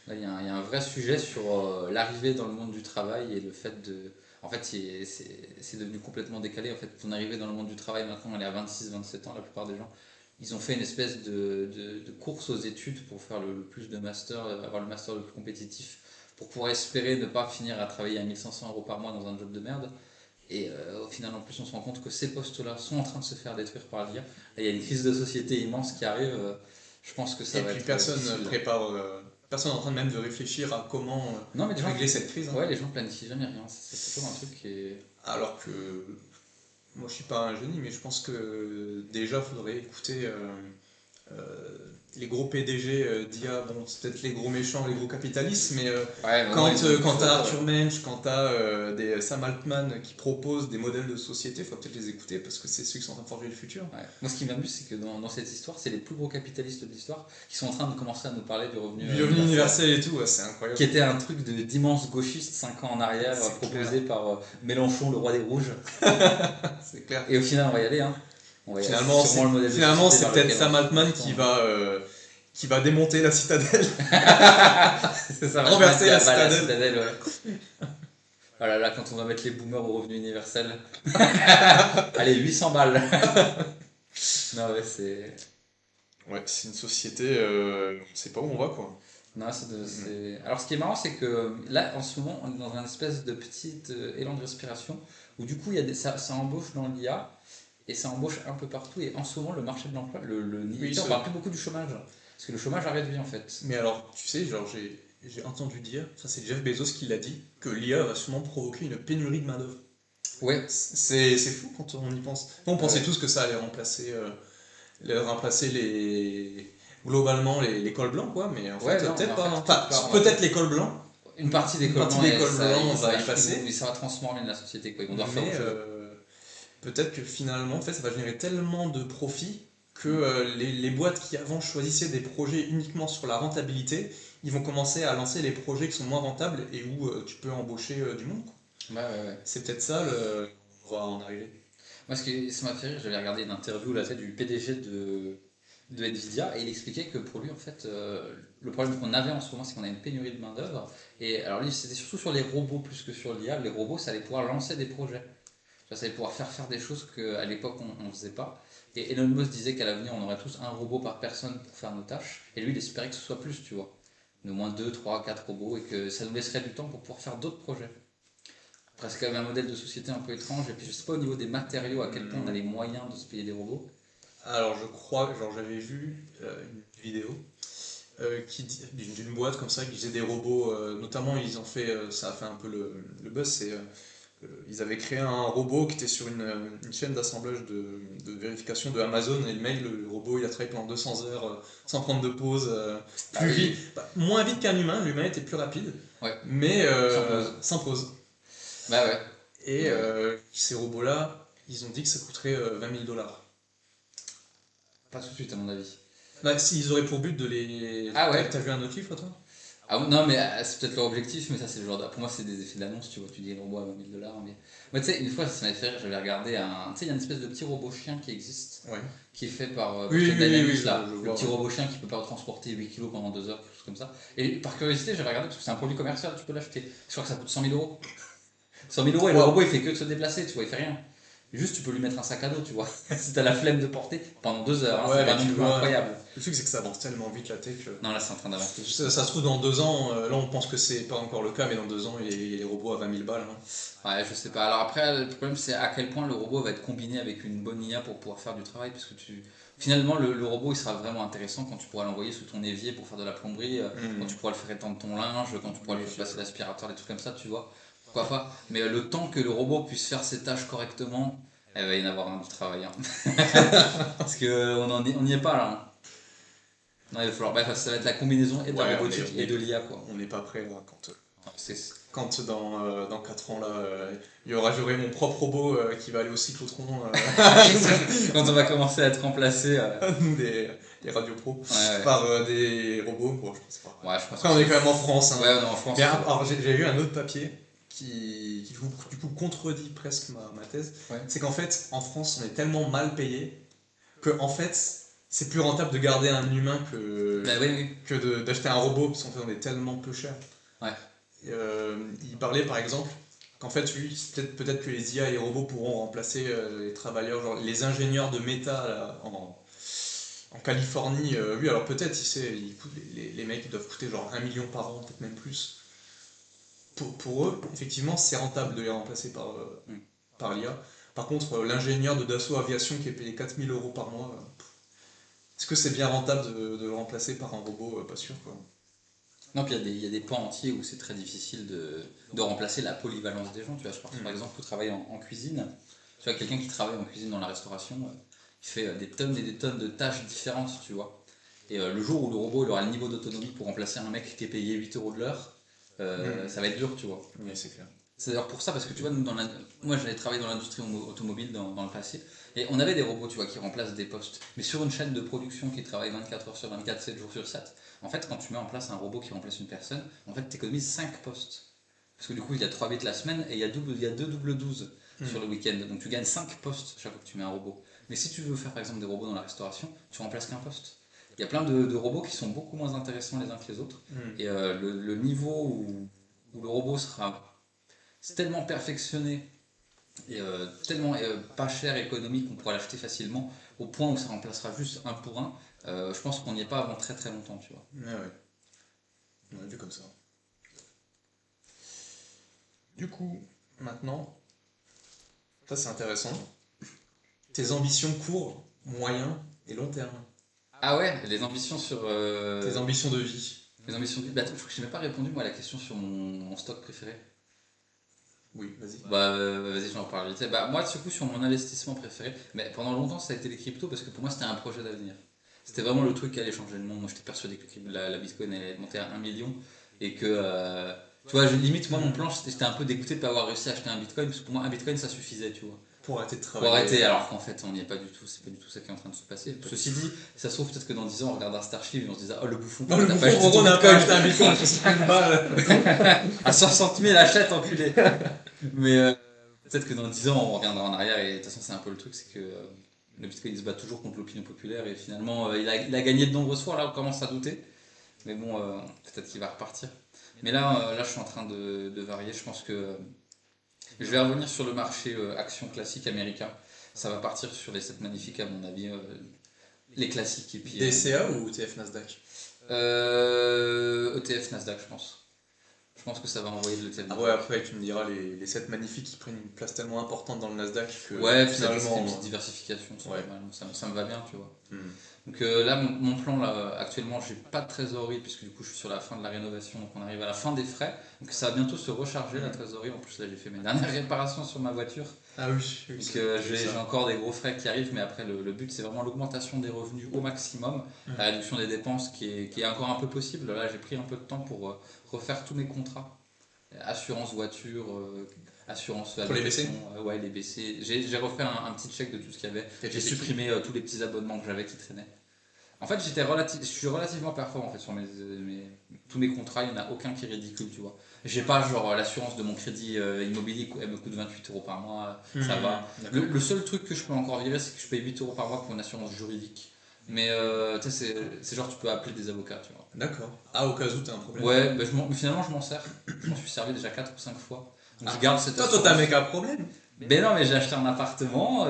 Là, il y a un vrai sujet sur l'arrivée dans le monde du travail et le fait de. En fait, c'est devenu complètement décalé. En fait, ton arrivée dans le monde du travail maintenant, elle est à 26-27 ans, la plupart des gens. Ils ont fait une espèce de course aux études pour faire le plus de master, avoir le master le plus compétitif, pour pouvoir espérer ne pas finir à travailler à 1 500 € par mois dans un job de merde. Et au final, en plus, on se rend compte que ces postes-là sont en train de se faire détruire par l'IA. Et il y a une crise de société immense qui arrive. Je pense que ça Et va puis être personne difficile. prépare, personne est en train même de réfléchir à comment Non, mais les gens, régler cette crise. Hein. ouais, les gens planifient jamais rien. C'est toujours un truc qui est. Alors que moi je suis pas un génie, mais je pense que déjà faudrait écouter les gros PDG d'IA. Bon, c'est peut-être les gros méchants, les gros capitalistes, mais Ouais, mais quand, ouais, ils ont quand tout t'as fait, Arthur Mensch, quand t'as des Sam Altman qui proposent des modèles de société, faut peut-être les écouter parce que c'est ceux qui sont en train de forger le futur. ouais. Moi, ce qui m'amuse, c'est que dans cette histoire, c'est les plus gros capitalistes de l'histoire qui sont en train de commencer à nous parler du revenu, Du revenu universel et tout, ouais, c'est incroyable. qui était un truc d'immense gauchiste 5 ans en arrière, C'est proposé par Mélenchon, le roi des rouges. C'est clair. Et au final, on va y aller. Hein. On va y aller. Finalement, Sûrement le modèle de finalement, société c'est vers peut-être lequel Sam on- Altman qui va démonter la citadelle. C'est ça, renverser qui la avale citadelle. ouais. Oh là là, quand on va mettre les boomers au revenu universel. Allez, 800 balles. Non, ouais, c'est. Ouais, c'est une société, on sait pas où on va quoi. Non, alors, ce qui est marrant, c'est que là, en ce moment, on est dans un espèce de petit élan de respiration où, du coup, ça embauche dans l'IA et ça embauche un peu partout. Et en ce moment, le marché de l'emploi, le Oui, on parle plus beaucoup du chômage parce que le chômage a réduit en fait. mais alors, tu sais, genre j'ai entendu dire, ça c'est Jeff Bezos qui l'a dit, que l'IA va sûrement provoquer une pénurie de main-d'œuvre. Ouais, C'est fou quand on y pense. On pensait Ouais. tous que ça allait remplacer globalement les cols blancs quoi, mais en Ouais, fait non, peut-être en pas. fait, Hein. quelque part, Enfin, peut-être les cols blancs, une partie des Une cols partie blancs, des cols blancs va y ça passer. mais ça va transformer la société quoi. Ils vont devoir faire mais autre chose. peut-être que finalement en fait ça va générer tellement de profits que les boîtes qui avant choisissaient des projets uniquement sur la rentabilité, ils vont commencer à lancer les projets qui sont moins rentables et où tu peux embaucher du monde. Quoi. Ouais. C'est peut-être ça, on va en arriver. Moi, ça m'a fait rire, j'avais regardé une interview là, tu sais, du PDG de Nvidia et il expliquait que pour lui, en fait, le problème qu'on avait en ce moment, c'est qu'on a une pénurie de main-d'œuvre. Et alors, lui, c'était surtout sur les robots plus que sur l'IA. Les robots, ça allait pouvoir lancer des projets. Ça allait pouvoir faire des choses qu'à l'époque, on ne faisait pas. Et Elon Musk disait qu'à l'avenir, on aurait tous un robot par personne pour faire nos tâches. Et lui, il espérait que ce soit plus, tu vois. au moins 2, 3, 4 robots et que ça nous laisserait du temps pour pouvoir faire d'autres projets. Après, c'est quand même un modèle de société un peu étrange. Et puis, je sais pas au niveau des matériaux à quel point on a les moyens de se payer des robots. Alors je crois, genre j'avais vu une vidéo d'une boîte comme ça qui faisait des robots, notamment ils ont fait, ça a fait un peu le buzz, ils avaient créé un robot qui était sur une chaîne d'assemblage de vérification de Amazon et le robot il a travaillé pendant 200 heures sans prendre de pause, Ah plus vite, oui, moins vite qu'un humain, l'humain était plus rapide, ouais, mais sans pause. sans pause. Bah ouais. Et Ouais. ces robots-là, ils ont dit que ça coûterait 20 000 dollars. Pas tout de suite, à mon avis. Bah, s'ils auraient pour but de les. Ah ouais. T'as vu un autre livre, toi? Ah, non, mais c'est peut-être leur objectif, mais ça, c'est le genre pour moi, c'est des effets d'annonce, tu vois. Tu dis le robot à 20 000 dollars. Mais moi, tu sais, une fois, ça m'avait fait rire, j'avais regardé un. Tu sais, il y a une espèce de petit robot chien qui existe, Ouais. qui est fait par Oui, Boston oui, oui, oui, Dynamics, là. je Le vois. petit Ouais. robot chien qui peut pas transporter 8 kilos pendant 2 heures, quelque chose comme ça. Et par curiosité, j'avais regardé parce que c'est un produit commercial, tu peux l'acheter. Je crois que ça coûte 100 000 euros. 100 000 euros et le Waouh. robot, il fait que de se déplacer, tu vois, il fait rien. Juste, tu peux lui mettre un sac à dos, tu vois. Si t'as la flemme de porter pendant 2 heures, hein, c'est Ouais, pas mais non tu plus vois, incroyable. le truc c'est que ça avance tellement vite la tech. Non, là, c'est en train d'avancer. Ça se trouve dans 2 ans, là on pense que c'est pas encore le cas, mais dans 2 ans il y a les robots à 20 000 balles, hein. Ouais, je sais pas. Alors après, le problème, c'est à quel point le robot va être combiné avec une bonne IA pour pouvoir faire du travail. Parce que finalement, le robot, il sera vraiment intéressant quand tu pourras l'envoyer sous ton évier pour faire de la plomberie, quand tu pourras le faire étendre ton linge, quand tu pourras Oui, le je faire suis passer d'accord. l'aspirateur, des trucs comme ça, tu vois. Pourquoi pas. Mais le temps que le robot puisse faire ses tâches correctement, il va y en avoir un du travail, hein. Parce qu'on n'y est pas là, hein. Non, il va falloir. Bref, ça va être la combinaison et de la Ouais, robotique et de l'IA, quoi. on n'est pas prêt là Ouais, c'est. quand dans 4 ans là, j'aurai mon propre robot qui va aller au cyclotron, Quand on va commencer à être remplacé. nous des radios pro, Ouais, ouais. par des robots, bon je pense pas. Ouais, je pense Après que on est c'est. quand même en France, hein. Ouais, on est en France. Mais alors j'ai lu un autre papier qui du coup contredit presque ma thèse. Ouais. C'est qu'en fait en France on est tellement mal payé que en fait c'est plus rentable de garder un humain Bah oui, oui. que d'acheter un robot parce qu'en fait on est tellement peu cher. Ouais. Et, il parlait par exemple qu'en fait lui peut-être que les IA et les robots pourront remplacer les travailleurs, genre les ingénieurs de Meta là, en Californie. Oui alors peut-être les mecs ils doivent coûter genre 1 million par an, peut-être même plus. Pour eux, effectivement, c'est rentable de les remplacer Mm. par l'IA. Par contre, l'ingénieur de Dassault Aviation qui est payé 4 000 € par mois, est-ce que c'est bien rentable de le remplacer par un robot? Pas sûr, quoi. Non, puis il y a des pans entiers où c'est très difficile de remplacer la polyvalence des gens. Tu vois, je pense par exemple au travail en cuisine. Tu vois, quelqu'un qui travaille en cuisine dans la restauration, il fait des tonnes et des tonnes de tâches différentes, tu vois. Et le jour où le robot il aura le niveau d'autonomie pour remplacer un mec qui est payé 8 euros de l'heure, ça va être dur, tu vois. Oui, c'est clair. C'est d'ailleurs pour ça, parce que tu vois, moi j'avais travaillé dans l'industrie automobile dans le passé, et on avait des robots, tu vois, qui remplacent des postes. Mais sur une chaîne de production qui travaille 24 heures sur 24, 7 jours sur 7, en fait, quand tu mets en place un robot qui remplace une personne, en fait, tu économises 5 postes. Parce que du coup, il y a 3 bits la semaine et il y a 2 double 12 sur le week-end. Donc tu gagnes 5 postes chaque fois que tu mets un robot. Mais si tu veux faire par exemple des robots dans la restauration, tu remplaces qu'un poste. Il y a plein de robots qui sont beaucoup moins intéressants les uns que les autres. Et le niveau où le robot sera tellement perfectionné et tellement pas cher, économique, qu'on pourra l'acheter facilement, au point où ça remplacera juste un pour un, je pense qu'on n'y est pas avant très très longtemps, tu vois. Ouais, ouais. On a vu comme ça. Du coup, maintenant, ça c'est intéressant. Tes ambitions court, moyen et long terme. Ah ouais, les ambitions sur. Tes ambitions de vie. Les ambitions de vie. Bah, je crois que je n'ai même pas répondu moi à la question sur mon stock préféré. Oui, vas-y. Bah vas-y, j'en parle vite. Bah moi, du coup, sur mon investissement préféré, mais pendant longtemps, ça a été les cryptos parce que pour moi, c'était un projet d'avenir. C'était vraiment le truc qui allait changer le monde. Moi, j'étais persuadé que la Bitcoin allait monter à 1 million et que. Tu vois, limite, moi, mon plan, j'étais un peu dégoûté de ne pas avoir réussi à acheter un Bitcoin parce que pour moi, un Bitcoin, ça suffisait, tu vois. Pour arrêter de Pour travailler. arrêter, alors qu'en fait, on n'y est pas du tout, c'est pas du tout ça qui est en train de se passer. Ceci dit, ça se trouve peut-être que dans 10 ans, on regardera Starship et on se dira, oh le bouffon, Non, le t'as bouffon, pas acheté gros, ton on n'a pas Bitcoin acheté un bitcoin à 60 balles. à 60 000, achète, enculé. Mais peut-être que dans 10 ans, on reviendra en arrière et de toute façon, c'est un peu le truc, c'est que le Bitcoin il se bat toujours contre l'opinion populaire et finalement, il a gagné de nombreuses fois, là, on commence à douter. Mais bon, peut-être qu'il va repartir. Mais là, je suis en train de varier, je pense que je vais revenir sur le marché action classique américain. Ça va partir sur les 7 magnifiques, à mon avis, les classiques. Et puis, DCA ou TF Nasdaq? ETF Nasdaq, je pense. Je pense que ça va envoyer de l'ETF. Ah ouais, après tu me diras, les 7 magnifiques qui prennent une place tellement importante dans le Nasdaq que Ouais, puis ça fait finalement... une petite diversification, c'est Ouais. pas mal. Ça me va bien, tu vois. Hmm. Donc là, mon plan, là, actuellement, j'ai pas de trésorerie, puisque du coup, je suis sur la fin de la rénovation, donc on arrive à la fin des frais. Donc ça va bientôt se recharger, la trésorerie. En plus, là, j'ai fait mes dernières réparations sur ma voiture. Ah oui, oui, Donc c'est j'ai ça. encore des gros frais qui arrivent, mais après, le but, c'est vraiment l'augmentation des revenus au maximum, la réduction des dépenses qui est encore un peu possible. Là, j'ai pris un peu de temps pour refaire tous mes contrats. Assurance voiture, assurance Pour les habitation, BC? ouais, les BC. J'ai refait un petit check de tout ce qu'il y avait. T'as J'ai fait qui? supprimé tous les petits abonnements que j'avais qui traînaient. En fait, je suis relativement performant en fait, sur tous mes contrats, il n'y en a aucun qui est ridicule, tu vois. J'ai pas genre l'assurance de mon crédit immobilier, elle me coûte 28 € par mois, ça va. D'accord. Le seul truc que je peux encore virer, c'est que je paye 8 € par mois pour une assurance juridique. Mais tu sais, c'est genre tu peux appeler des avocats, tu vois. D'accord. Ah, au cas où t'as un problème. Ouais, bah, finalement je m'en sers. Je m'en suis servi déjà 4 ou 5 fois. Donc Ah. je garde cette Toi, assurance. t'as un mec à problème. Mais non, mais j'ai acheté un appartement.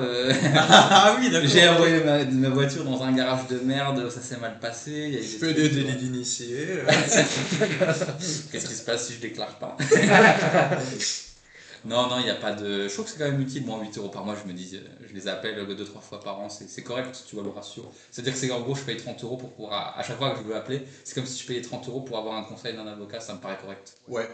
Ah oui, d'accord. J'ai envoyé ma voiture dans un garage de merde, ça s'est mal passé. Il y a eu Je des fais trucs, des tu vois. délits d'initiés. Qu'est-ce qui se passe si je déclare pas? Non, non, il n'y a pas de. Je trouve que c'est quand même utile. Moi, 8 € par mois, je me dis, je les appelle 2-3 fois par an, c'est correct, tu vois le ratio. C'est-à-dire que c'est en gros, je paye 30 € pour pouvoir. À chaque fois que je veux appeler, c'est comme si je payais 30 € pour avoir un conseil d'un avocat, ça me paraît correct. Ouais.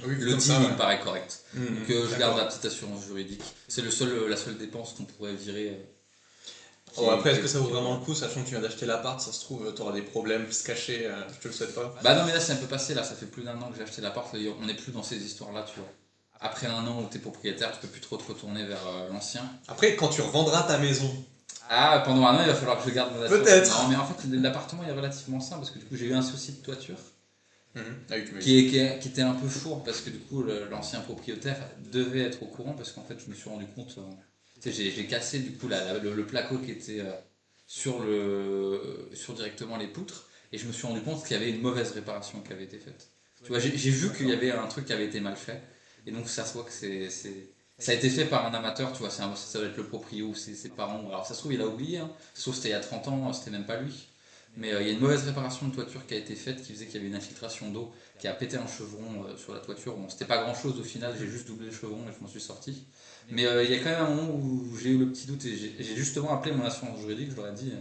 Oui, Le comme deal, ça, il ouais. me paraît correct. Donc, je D'accord. garde la petite assurance juridique. C'est la seule dépense qu'on pourrait virer. Bon, après, est-ce qui que ça vaut est- vraiment le coup, sachant que tu viens d'acheter l'appart, ça se trouve, t'auras des problèmes se cacher, je te le souhaite pas. Bah non, mais là, c'est un peu passé, là, ça fait plus d'1 an que j'ai acheté l'appart, on n'est plus dans ces histoires-là, tu vois. Après 1 an où t'es propriétaire, tu peux plus trop te retourner vers l'ancien. Après, quand tu revendras ta maison, Ah, pendant 1 an, il va falloir que je garde mon assurance. peut-être. Non, mais en fait, l'appartement est relativement simple parce que du coup, j'ai eu un souci de toiture Ah oui, tu m'as dit. qui était un peu fourbe parce que du coup, l'ancien propriétaire devait être au courant parce qu'en fait, je me suis rendu compte. Tu sais, j'ai cassé du coup le placo qui était sur directement les poutres et je me suis rendu compte qu'il y avait une mauvaise réparation qui avait été faite. Tu vois, j'ai vu qu'il y avait un truc qui avait été mal fait et donc ça se voit que ça a été fait par un amateur, tu vois, ça doit être le proprio ou ses parents. Alors ça se trouve, il a oublié, hein. Sauf c'était il y a 30 ans, c'était même pas lui. Mais il y a une mauvaise réparation de toiture qui a été faite qui faisait qu'il y avait une infiltration d'eau qui a pété un chevron sur la toiture. Bon, c'était pas grand chose au final, j'ai juste doublé le chevron et je m'en suis sorti. Mais il y a quand même un moment où j'ai eu le petit doute et j'ai justement appelé mon assurance juridique, je leur ai dit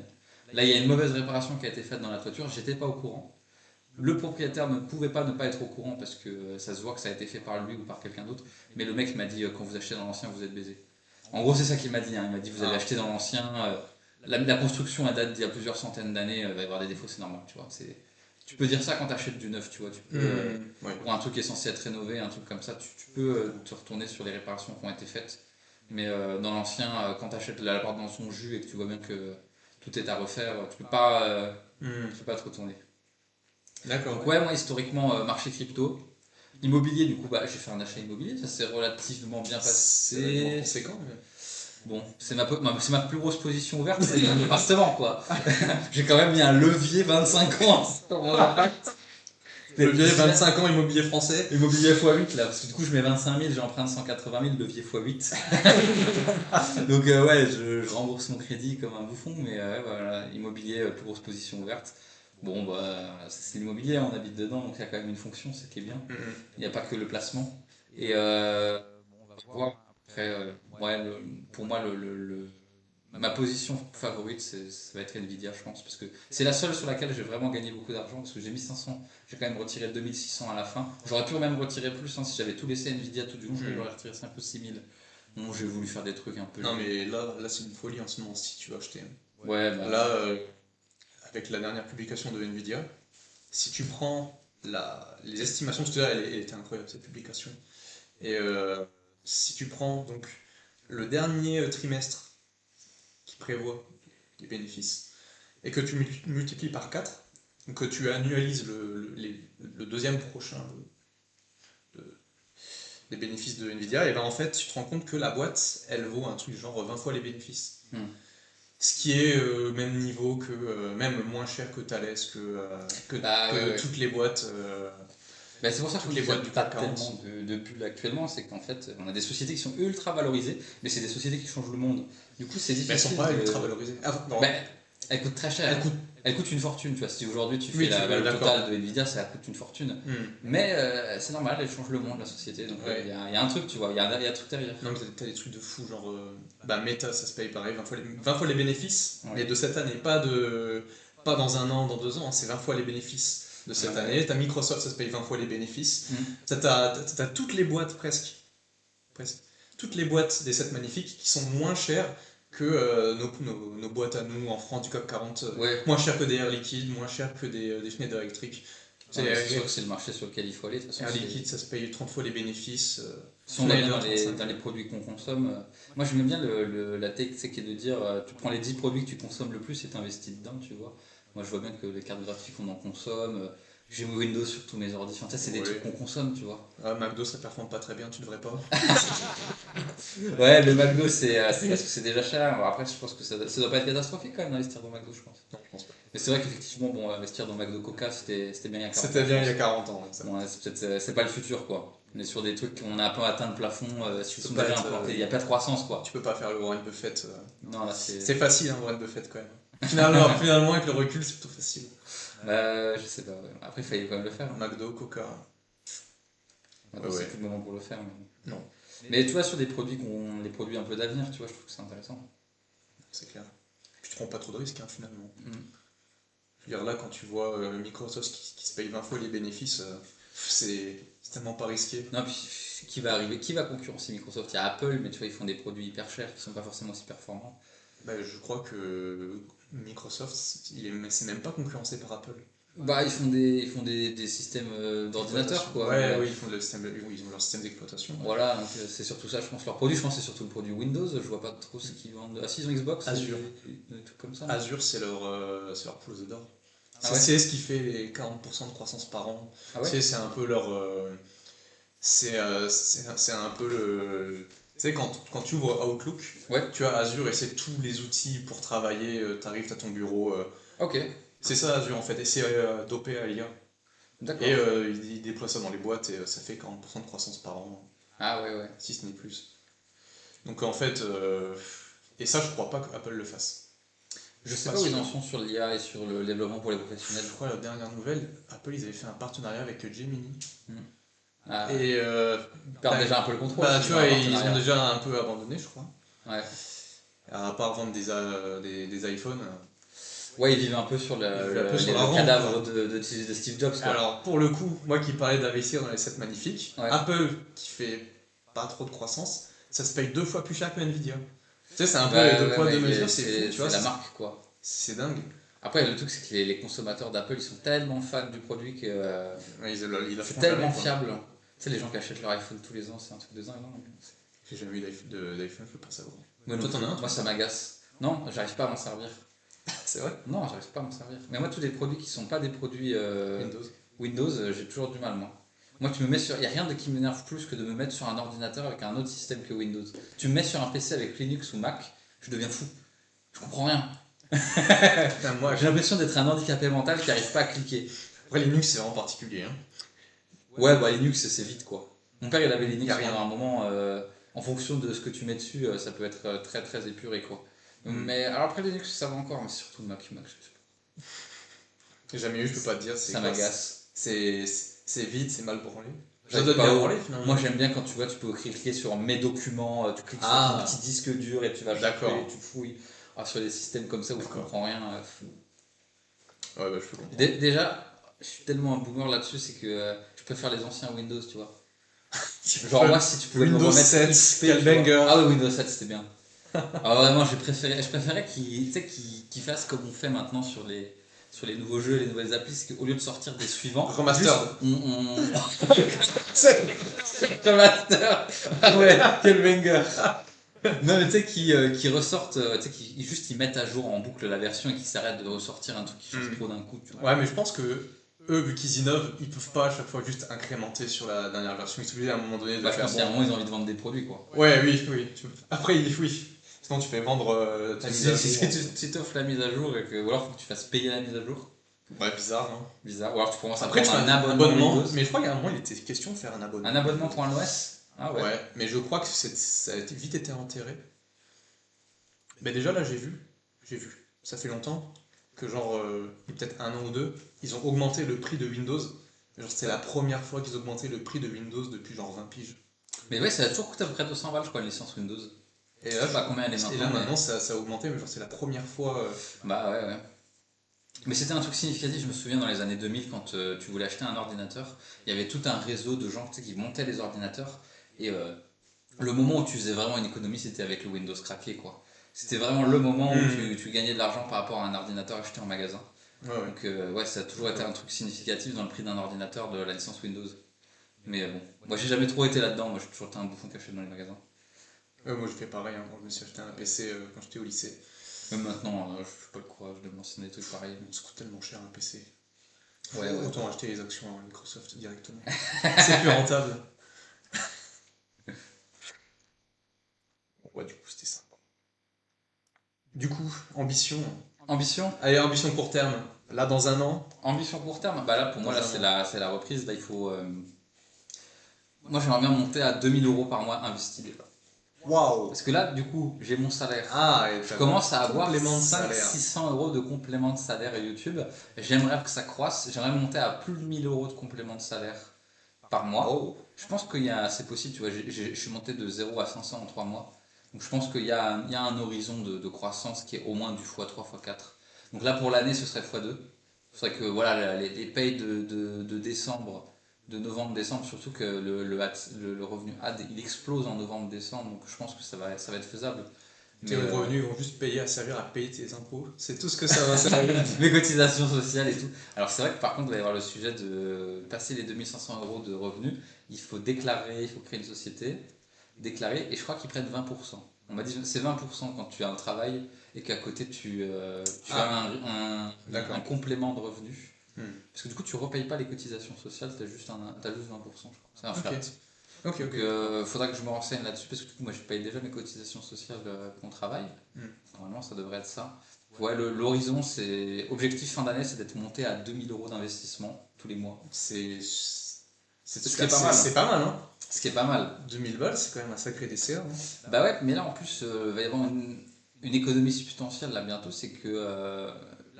là il y a une mauvaise réparation qui a été faite dans la toiture, j'étais pas au courant. Le propriétaire ne pouvait pas ne pas être au courant parce que ça se voit que ça a été fait par lui ou par quelqu'un d'autre. Mais le mec m'a dit quand vous achetez dans l'ancien, vous êtes baisé. En gros, c'est ça qu'il m'a dit. Hein. Il m'a dit vous avez acheté dans l'ancien. La construction, elle date d'il y a plusieurs centaines d'années. Il va y avoir des défauts, c'est normal. Tu vois. Tu peux dire ça quand tu achètes du neuf. Tu vois. Tu peux, Ouais. pour un truc qui est censé être rénové, un truc comme ça, tu peux te retourner sur les réparations qui ont été faites. Mais dans l'ancien, quand tu achètes la porte dans son jus et que tu vois bien que tout est à refaire, tu peux pas te retourner. D'accord. Donc ouais, moi historiquement, marché crypto. Immobilier, du coup, bah, j'ai fait un achat immobilier, ça s'est relativement bien C'est vraiment passé. conséquent. Mais... Bon, c'est ma plus grosse position ouverte, c'est un appartement, quoi. J'ai quand même mis un levier 25 ans sur mon appart. Le vieil 25 ans immobilier français. Immobilier x8 là, parce que du coup je mets 25 000, j'emprunte 180 000, levier x8. Donc ouais, je rembourse mon crédit comme un bouffon, mais voilà, immobilier, plus grosse position ouverte. Bon bah c'est l'immobilier, on habite dedans, donc il y a quand même une fonction, c'est qui est bien. Il n'y a pas que le placement. Et bon, on va voir. Après, ouais, pour moi, ma position favorite, ça va être Nvidia, je pense, parce que c'est la seule sur laquelle j'ai vraiment gagné beaucoup d'argent, parce que j'ai mis 500, j'ai quand même retiré 2600 à la fin. J'aurais pu même retirer plus, hein, si j'avais tout laissé Nvidia tout du long, j'aurais retiré 5 ou 6000. Bon, j'ai voulu faire des trucs un peu. Non, mais là c'est une folie en ce moment si tu veux acheter. Ouais, bah. Là, avec la dernière publication de Nvidia, si tu prends les estimations, parce que là, elle était incroyable cette publication, et si tu prends donc le dernier trimestre qui prévoit les bénéfices, et que tu multiplies par 4, donc que tu annualises le deuxième prochain des bénéfices de Nvidia, et ben en fait tu te rends compte que la boîte, elle vaut un truc genre 20 fois les bénéfices. Ce qui est même niveau que, même moins cher que Thales, que toutes les boîtes. Bah, c'est pour ça que Toutes les boîtes du pas CAC 40. tellement de bulles actuellement, c'est qu'en fait on a des sociétés qui sont ultra valorisées, mais c'est des sociétés qui changent le monde. Du coup c'est Mais elles difficile. sont pas ultra valorisées. Ah, non. Bah, Elle coûte très cher. Elle coûte. Elle coûte une fortune, tu vois. Si aujourd'hui tu fais Oui, la valeur d'accord. totale de Nvidia, ça coûte une fortune. Mais c'est normal, elle change le monde, la société. Donc Ouais. il y a un truc, tu vois, il y a un truc derrière. Non, mais t'as des trucs de fou, genre. Bah, Meta, ça se paye pareil, 20 fois les bénéfices, Ouais. mais de cette année, pas dans un an, dans 2 ans, c'est 20 fois les bénéfices de cette Ouais. année. T'as Microsoft, ça se paye 20 fois les bénéfices. Mm. T'as toutes les boîtes, presque, toutes les boîtes des 7 magnifiques qui sont moins chères que nos boîtes à nous en France du CAC 40, Ouais. moins chères que des Air Liquide, moins chères que des Schneider Electric. C'est sûr que c'est le marché sur lequel il faut aller. De toute façon, Air Liquide, ça se paye 30 fois les bénéfices. si on est Schneider, dans 35. les produits qu'on consomme, moi j'aime bien la tech, qui est de dire tu prends les 10 produits que tu consommes le plus et t'investis dedans, tu vois. Moi je vois bien que les cartes graphiques on en consomme, j'ai Windows sur tous mes ordi, enfin, ça c'est des Ouais. trucs qu'on consomme, tu vois. McDo, ça performe pas très bien, tu devrais pas. Ouais, le McDo c'est parce que c'est déjà cher. Bon, après je pense que ça doit pas être catastrophique quand même d'investir dans McDo, je pense. Non, je pense pas. Mais c'est vrai qu'effectivement, bon, investir dans McDo Coca c'était bien il y a 40 ans. C'était bien je il y a pense. 40 ans. Ça. Bon, c'est peut-être c'est pas le futur quoi. On est sur des trucs on a un peu atteint le plafond, qui peux sont pas déjà être, implantés. Il n'y a pas de croissance quoi. Tu peux pas faire le Warren Buffett. Non là c'est. C'est facile, hein, Warren Buffett quand même. Finalement, avec le recul, c'est plutôt facile. Je sais pas. Ouais. Après, il fallait quand même le faire. Hein. McDo, Coca. Maintenant, Ouais, c'est ouais. plus le moment pour le faire. Mais... Non, mais tu vois, sur des produits les produits un peu d'avenir, tu vois, je trouve que c'est intéressant. c'est clair. Puis tu prends pas trop de risques, hein, finalement. Mm. Je veux dire, là, quand tu vois Microsoft qui se paye 20 fois les bénéfices, c'est tellement pas risqué. Non, puis qui va arriver, qui va concurrencer Microsoft? Il y a Apple, mais tu vois, ils font des produits hyper chers qui sont pas forcément aussi performants. Bah, je crois que Microsoft, c'est même pas concurrencé par Apple. Bah, ils font des systèmes d'ordinateurs, quoi. Ouais, Mais, oui, ils ont leur système d'exploitation. voilà, donc c'est surtout ça, je pense. Leurs produits, je pense, c'est surtout le produit Windows. Je vois pas trop ce qu'ils vendent. Ah, si, ils ont Xbox, Azure. des trucs comme ça. Azure, c'est leur poule d'or. Ah ouais C'est ce qui fait les 40% de croissance par an. Ah ouais? C'est un peu leur. C'est un peu le. Tu sais, quand tu ouvres Outlook, Ouais, tu as Azure et c'est tous les outils pour travailler. Tu arrives à ton bureau. ok, C'est ça Azure en fait, et c'est dopé à l'IA. d'accord. Et ils déploient ça dans les boîtes et ça fait 40% de croissance par an, Ah ouais, ouais. si ce n'est plus. Donc en fait, et ça je crois pas qu'Apple le fasse. Je sais Pas pas où ils sûr. en sont sur l'IA et sur le développement pour les professionnels. Je crois la dernière nouvelle, Apple ils avaient fait un partenariat avec Gemini. Ah, Et ils perdent déjà un peu le contrôle. bah, s'ils tu ont un vois, ils ont partenariat. déjà un peu abandonné, je crois. Ouais. À part vendre des iPhones. Ouais, ils vivent un peu sur Ils vivent un peu sur la le rente, cadavre quoi. de Steve Jobs, quoi. Alors, pour le coup, moi qui parlais d'investir dans les 7 magnifiques, Ouais. Apple qui fait pas trop de croissance, ça se paye 2 fois plus cher que Nvidia. Tu sais, c'est un peu Bah, les deux ouais, poids, ouais, deux mais mesures, c'est fou, tu vois. la marque, quoi. C'est dingue. Après, le truc, c'est que les consommateurs d'Apple, ils sont tellement fans du produit que Ouais, ils c'est font tellement jamais, quoi. fiable. Tu sais, les gens qui achètent leur iPhone tous les ans, c'est un truc de dingue, non? J'ai jamais eu d'iPhone, je peux pas savoir. Moi, Toi, non t'en as plus. un, Moi, ça m'agace. Non, j'arrive pas à m'en servir. c'est vrai? Non, j'arrive pas à m'en servir. Mais moi, tous les produits qui sont pas des produits Windows, j'ai toujours du mal, moi. Moi, tu me mets sur. Il n'y a rien qui m'énerve plus que de me mettre sur un ordinateur avec un autre système que Windows. Tu me mets sur un PC avec Linux ou Mac, je deviens fou. Je comprends rien. Putain, moi, J'ai l'impression d'être un handicapé mental qui n'arrive pas à cliquer. après, Linux, c'est vraiment particulier. Hein. Ouais, bah Linux, c'est vite quoi. Mon père, il avait Linux Y a rien. pendant un moment. En fonction de ce que tu mets dessus, ça peut être très très épuré quoi. Mais alors après Linux, ça va encore, mais c'est surtout le Mac. Je sais pas. J'ai jamais eu, je peux pas te dire. Ça m'agace. C'est vite, c'est mal branlé. Ça J'arrive doit pas bien où- branlé finalement. Moi j'aime bien quand tu vois, tu peux cliquer sur mes documents, tu cliques Ah. sur ton petit disque dur et tu vas chercher, D'accord. tu fouilles. Alors sur des systèmes comme ça où je D'accord. comprends rien. Ouais, bah je peux comprendre. Déjà, je suis tellement un boomer là-dessus, c'est que je préfère les anciens Windows, tu vois. Genre moi, si tu pouvais Windows me remettre 7, XP, quel tu vois. banger. Ah oui, Windows 7, c'était bien. Ah vraiment, je préférais qu'ils tu sais, qu'ils fassent comme on fait maintenant sur les nouveaux jeux, les nouvelles applis, c'est qu'au lieu de sortir des suivants, Remastered. juste, Remaster. Ah ouais, quel banger. Non mais tu sais qui ressortent, tu sais qui juste ils mettent à jour en boucle la version et qui s'arrêtent de ressortir un truc qui change trop d'un coup, tu vois. Ouais, mais je pense que eux, vu qu'ils innovent, ils peuvent pas à chaque fois juste incrémenter sur la dernière version. Ils sont obligés à un moment donné de Bah, je faire pense qu'à un bon. moment ils ont envie de vendre des produits quoi. Ouais, oui. Après, oui. Sinon, tu fais vendre ta mise à Si jour. tu t'offres la mise à jour ou alors faut que tu fasses payer la mise à jour, Ouais, bizarre, hein. bizarre. Ou alors tu commences à Après, tu prendre fais un abonnement Windows. mais je crois qu'à un moment, il était question de faire un abonnement. Un abonnement pour un OS. Ah ouais. Ouais, mais je crois que ça a vite été enterré. Mais déjà, là, j'ai vu. ça fait longtemps, que genre, il y a peut-être 1 an ou 2, ils ont augmenté le prix de Windows. Genre, c'était la première fois qu'ils augmentaient le prix de Windows depuis genre 20 piges. Mais ouais, ça a toujours coûté à peu près 200 balles, je crois, une licence Windows. Et Je là, sais pas combien elle est et là maintenant, mais. maintenant ça a augmenté, mais genre c'est la première fois. Bah ouais, ouais. Mais c'était un truc significatif, je me souviens dans les années 2000, quand tu voulais acheter un ordinateur, il y avait tout un réseau de gens tu sais, qui montaient les ordinateurs. Et le moment où tu faisais vraiment une économie, c'était avec le Windows craqué, quoi. C'était vraiment le moment où tu gagnais de l'argent par rapport à un ordinateur acheté en magasin. Ouais, ouais. Donc ouais, ça a toujours été un truc significatif dans le prix d'un ordinateur de la licence Windows. Mais bon, moi j'ai jamais trop été là-dedans, moi j'ai toujours été un bouffon qui achète dans les magasins. Moi j'ai fait pareil, hein, quand je me suis acheté un PC quand j'étais au lycée. Même maintenant, je n'ai pas le courage de me lancer dans des trucs pareils. Ça coûte tellement cher un PC. Ouais, ouais. Autant acheter les actions à Microsoft directement. C'est plus rentable. Ouais, du coup c'était ça. Du coup, ambition. Ambition? Allez, ambition court terme. Là, dans 1 an. Ambition court terme? Bah là pour moi Dans là un c'est la reprise, là il faut... Moi j'aimerais bien monter à 2000 € par mois investis déjà. Waouh! Parce que là du coup j'ai mon salaire. Ah, et Je commence à avoir complément de 500 salaire. 600 € de complément de salaire à YouTube. J'aimerais que ça croisse. J'aimerais monter à plus de 1000 € de complément de salaire par mois. Oh. Je pense qu'il y a, c'est possible, tu vois, je suis monté de 0 à 500 en 3 mois. Donc je pense qu'il y a un horizon de croissance qui est au moins du x3, x4. Donc là pour l'année ce serait x2. Ce serait que voilà, les payes de décembre, de novembre-décembre, surtout que le revenu ad il explose en novembre-décembre, donc je pense que ça va être faisable. Tes Mais, revenus vont juste servir à payer tes impôts. C'est tout ce que ça va servir. mes cotisations sociales et tout. Alors c'est vrai que par contre, il va y avoir le sujet de passer les 2500 € de revenus. Il faut déclarer, il faut créer une société, déclarer, et je crois qu'ils prennent 20%. On m'a dit que c'est 20% quand tu as un travail et qu'à côté tu as un complément de revenus. Parce que du coup, tu ne repayes pas les cotisations sociales, t'as juste 20%, je crois. C'est un flat. Ok. Donc, faudra que je me renseigne là-dessus parce que du coup, moi, je paye déjà mes cotisations sociales pour mon travail. Normalement, ça devrait être ça. Ouais, l'horizon, c'est. Objectif fin d'année, c'est d'être monté à 2000 € d'investissement tous les mois. C'est pas mal. C'est pas mal, hein. Ce qui est pas mal. 2000 balles, c'est quand même un sacré DCA. Hein. Bah ouais, mais là, en plus, il va y avoir une économie substantielle là bientôt. C'est que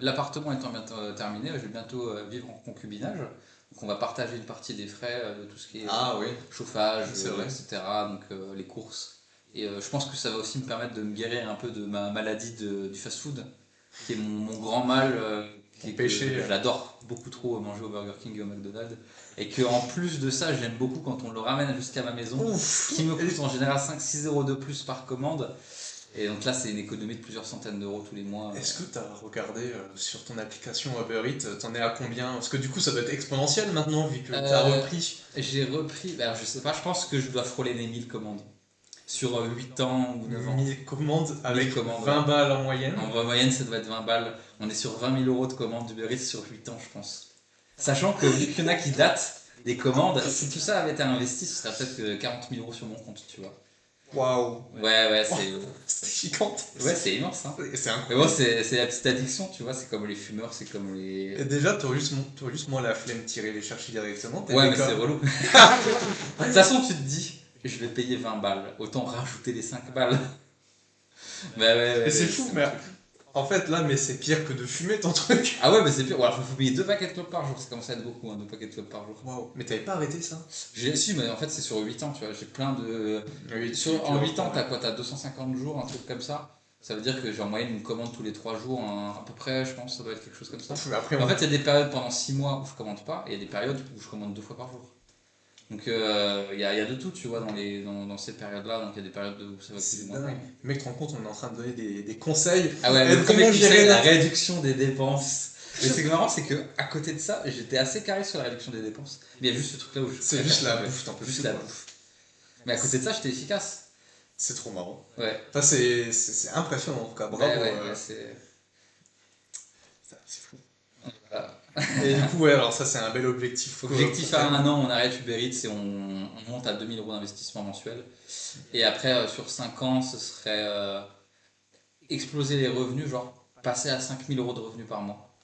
l'appartement étant bientôt terminé, je vais bientôt vivre en concubinage. Donc, on va partager une partie des frais de tout ce qui est Oui. chauffage, C'est vrai. etc. Donc, les courses. Et je pense que ça va aussi me permettre de me guérir un peu de ma maladie du fast-food, qui est mon grand mal, qui est que péché. je l'adore beaucoup trop manger au Burger King et au McDonald's. Et que en plus de ça, j'aime beaucoup quand on le ramène jusqu'à ma maison, qui me coûte en général 5-6 € de plus par commande. Et donc là, c'est une économie de plusieurs centaines d'euros tous les mois. Est-ce que tu as regardé sur ton application Uber Eats, t'en es à combien? Parce que du coup, ça doit être exponentiel maintenant, vu que tu as repris. J'ai repris, ben, je sais pas, je pense que je dois frôler les 1000 commandes. Sur 8 ans ou 9 ans. 1000 commandes avec 1000 20 balles en moyenne. En moyenne, ça doit être 20 balles. On est sur 20 000 € de commandes d'Uber Eats sur 8 ans, je pense. Sachant que vu qu'il y en a qui datent des commandes, si tout ça avait été investi, ce serait peut-être que 40 000 € sur mon compte, tu vois. Waouh! Ouais, C'est gigantesque! Ouais, c'est immense, hein. C'est Mais incroyable. bon, c'est la petite addiction, tu vois, c'est comme les fumeurs, c'est comme les. Et déjà, t'aurais juste moins la flemme de tirer les chercher directement. Ouais, mais c'est relou. De toute façon, tu te dis, je vais payer 20 balles, autant rajouter les 5 balles. Bah ouais, Et c'est fou, mais en fait, là, mais c'est pire que de fumer ton truc. Ah ouais, mais c'est pire. Alors, faut payer 2 paquets de clopes par jour, ça commence à être beaucoup, hein, 2 paquets de clopes par jour. Waouh! Mais t'avais pas arrêté ça? Si, mais en fait, c'est sur 8 ans, tu vois, j'ai plein de. En 8 ans, t'as quoi? T'as 250 jours, un truc comme ça. Ça veut dire que j'ai en moyenne une commande tous les 3 jours, à peu près, je pense, ça doit être quelque chose comme ça. Mais après, En fait, il y a des périodes pendant 6 mois où je commande pas, et il y a des périodes où je commande 2 fois par jour. Donc il y a de tout, tu vois, dans ces périodes-là. Donc il y a des périodes où ça va c'est plus ou moins. dingue. Mec, tu te rends compte, on est en train de donner des conseils. Ah ouais, Et le premier comment conseil, gérer la la- réduction des dépenses. Mais c'est marrant, c'est que à côté de ça, j'étais assez carré sur la réduction des dépenses. Mais il y a juste ce truc-là où je. C'est juste la bouffe, t'en peux Juste plus, la quoi. bouffe. Mais à côté de ça, j'étais efficace. C'est trop marrant. Ouais. Enfin, c'est impressionnant en tout cas, bravo. Ouais, c'est. C'est fou. Voilà. Et du coup, ouais, alors ça c'est un bel objectif. Objectif à 1 an, on arrête Uber Eats et on monte à 2000 € d'investissement mensuel. Et après, sur 5 ans, ce serait exploser les revenus, genre passer à 5000 € de revenus par mois.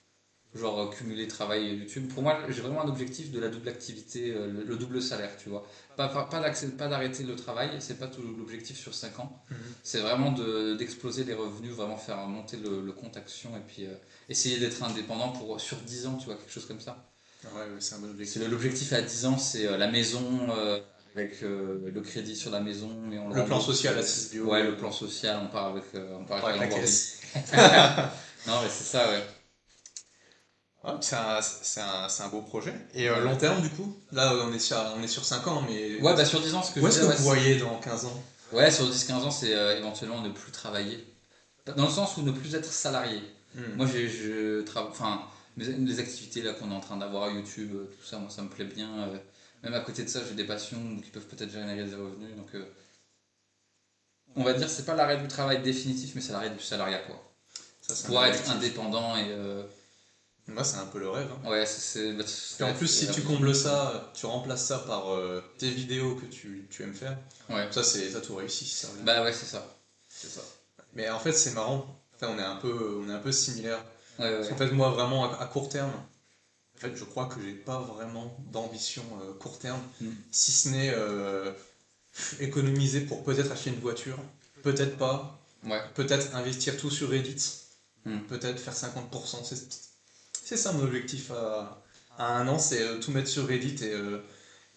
genre cumuler travail et YouTube. Pour moi, j'ai vraiment un objectif de la double activité, le double salaire, tu vois. Pas d'arrêter le travail, c'est pas tout l'objectif sur 5 ans. Mhm. C'est vraiment d'exploser les revenus, vraiment faire monter le compte action et puis essayer d'être indépendant sur 10 ans, tu vois, quelque chose comme ça. Ouais, ouais, c'est un bon C'est objectif. l'objectif à 10 ans, c'est la maison, avec le crédit sur la maison et on le Le plan rembourse. social à 6 bio. Ouais, le plan social, on part avec Avec la la Lamborghini. caisse. Non, mais c'est ça, ouais. Ouais, c'est un beau projet. Et Ouais, long terme, du coup, là, on est sur 5 ans, mais ouais, bah sur 10 ans, ce que je où veux est-ce que dire, ouais, vous voyez dans 15 ans? ouais, sur 10-15 ans, c'est éventuellement ne plus travailler. Dans le sens où ne plus être salarié. Hmm. Moi, enfin, les activités là qu'on est en train d'avoir, YouTube, tout ça, moi, ça me plaît bien. Même à côté de ça, j'ai des passions qui peuvent peut-être générer des revenus. Donc, on va dire, c'est pas l'arrêt du travail définitif, mais c'est l'arrêt du salariat, quoi. Ça, c'est un Pouvoir bel être objectif. indépendant et. Moi, c'est un peu le rêve, hein. Ouais, Puis en plus, si tu combles ça, tu remplaces ça par tes vidéos que tu aimes faire, Ouais, ça tout réussi, si ça revient. bah ouais, c'est ça. C'est ça. Mais en fait, c'est marrant. Enfin, on est un peu similaires. Ouais, ouais, Parce qu'en ouais. fait, moi, vraiment, à court terme, en fait, je crois que j'ai pas vraiment d'ambition court terme, Mm. si ce n'est économiser pour peut-être acheter une voiture, peut-être pas, Ouais. peut-être investir tout sur Reddit, Mm. peut-être faire 50%. C'est ça mon objectif à un an, c'est tout mettre sur Reddit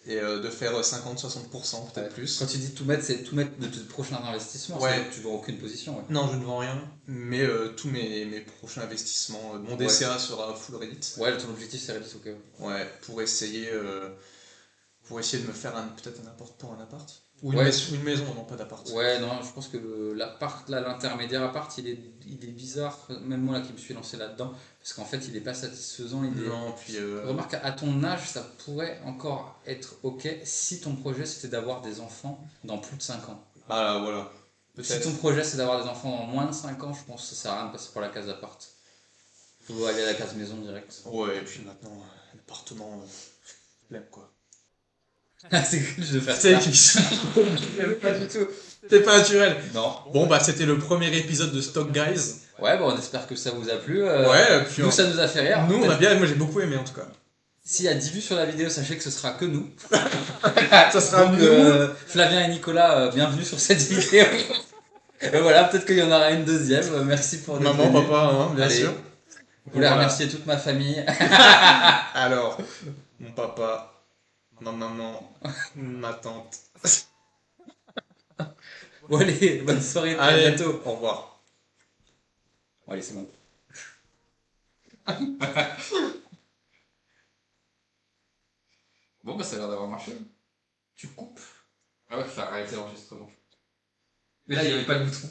et de faire 50-60%, Ouais. peut-être plus. Quand tu dis tout mettre, c'est tout mettre de tes prochains investissements, Ouais, tu vends aucune position, ouais. non, je ne vends rien, mais tous mes prochains investissements, mon Ouais. DCA sera full Reddit. Ouais, ton objectif c'est Reddit, ok. Ouais, pour essayer de me faire peut-être un appart pour un appart. Ou Ouais, une maison, non, pas d'appart. ouais, non, je pense que l'appart, là, l'intermédiaire appart, il est bizarre, même moi là qui me suis lancé là-dedans, parce qu'en fait il est pas satisfaisant, Non, puis Remarque, à ton âge, ça pourrait encore être ok si ton projet c'était d'avoir des enfants dans plus de 5 ans. ah voilà, Si peut-être. ton projet c'est d'avoir des enfants dans moins de 5 ans, je pense que ça sert à rien de passer par la case appart. Faut aller à la case maison direct. Ouais, et puis maintenant, l'appartement, flemme quoi. Ah, c'est cool de faire C'est ça. Pas du tout. c'est pas naturel. Non. Bon, bah, c'était le premier épisode de Stock Guys. Ouais, bon, on espère que ça vous a plu. Ouais, puis Nous, ça nous a fait rire. nous, moi j'ai beaucoup aimé en tout cas. S'il y a 10 vues sur la vidéo, sachez que ce sera que nous. Ça sera Donc, nous. Flavien et Nicolas, bienvenue sur cette vidéo. Et voilà, peut-être qu'il y en aura une deuxième. Merci pour notre Maman, venue. papa, hein, bien Allez. sûr. Je voulais Voilà. remercier toute ma famille. Alors, mon papa, ma maman, ma tante. Bon, allez, bonne soirée, à Allez, bientôt. au revoir. Bon, allez, c'est bon. Bon, bah, ça a l'air d'avoir marché. Tu coupes. Ah ouais, ça a arrêté l'enregistrement. Mais là, il n'y avait pas de bouton.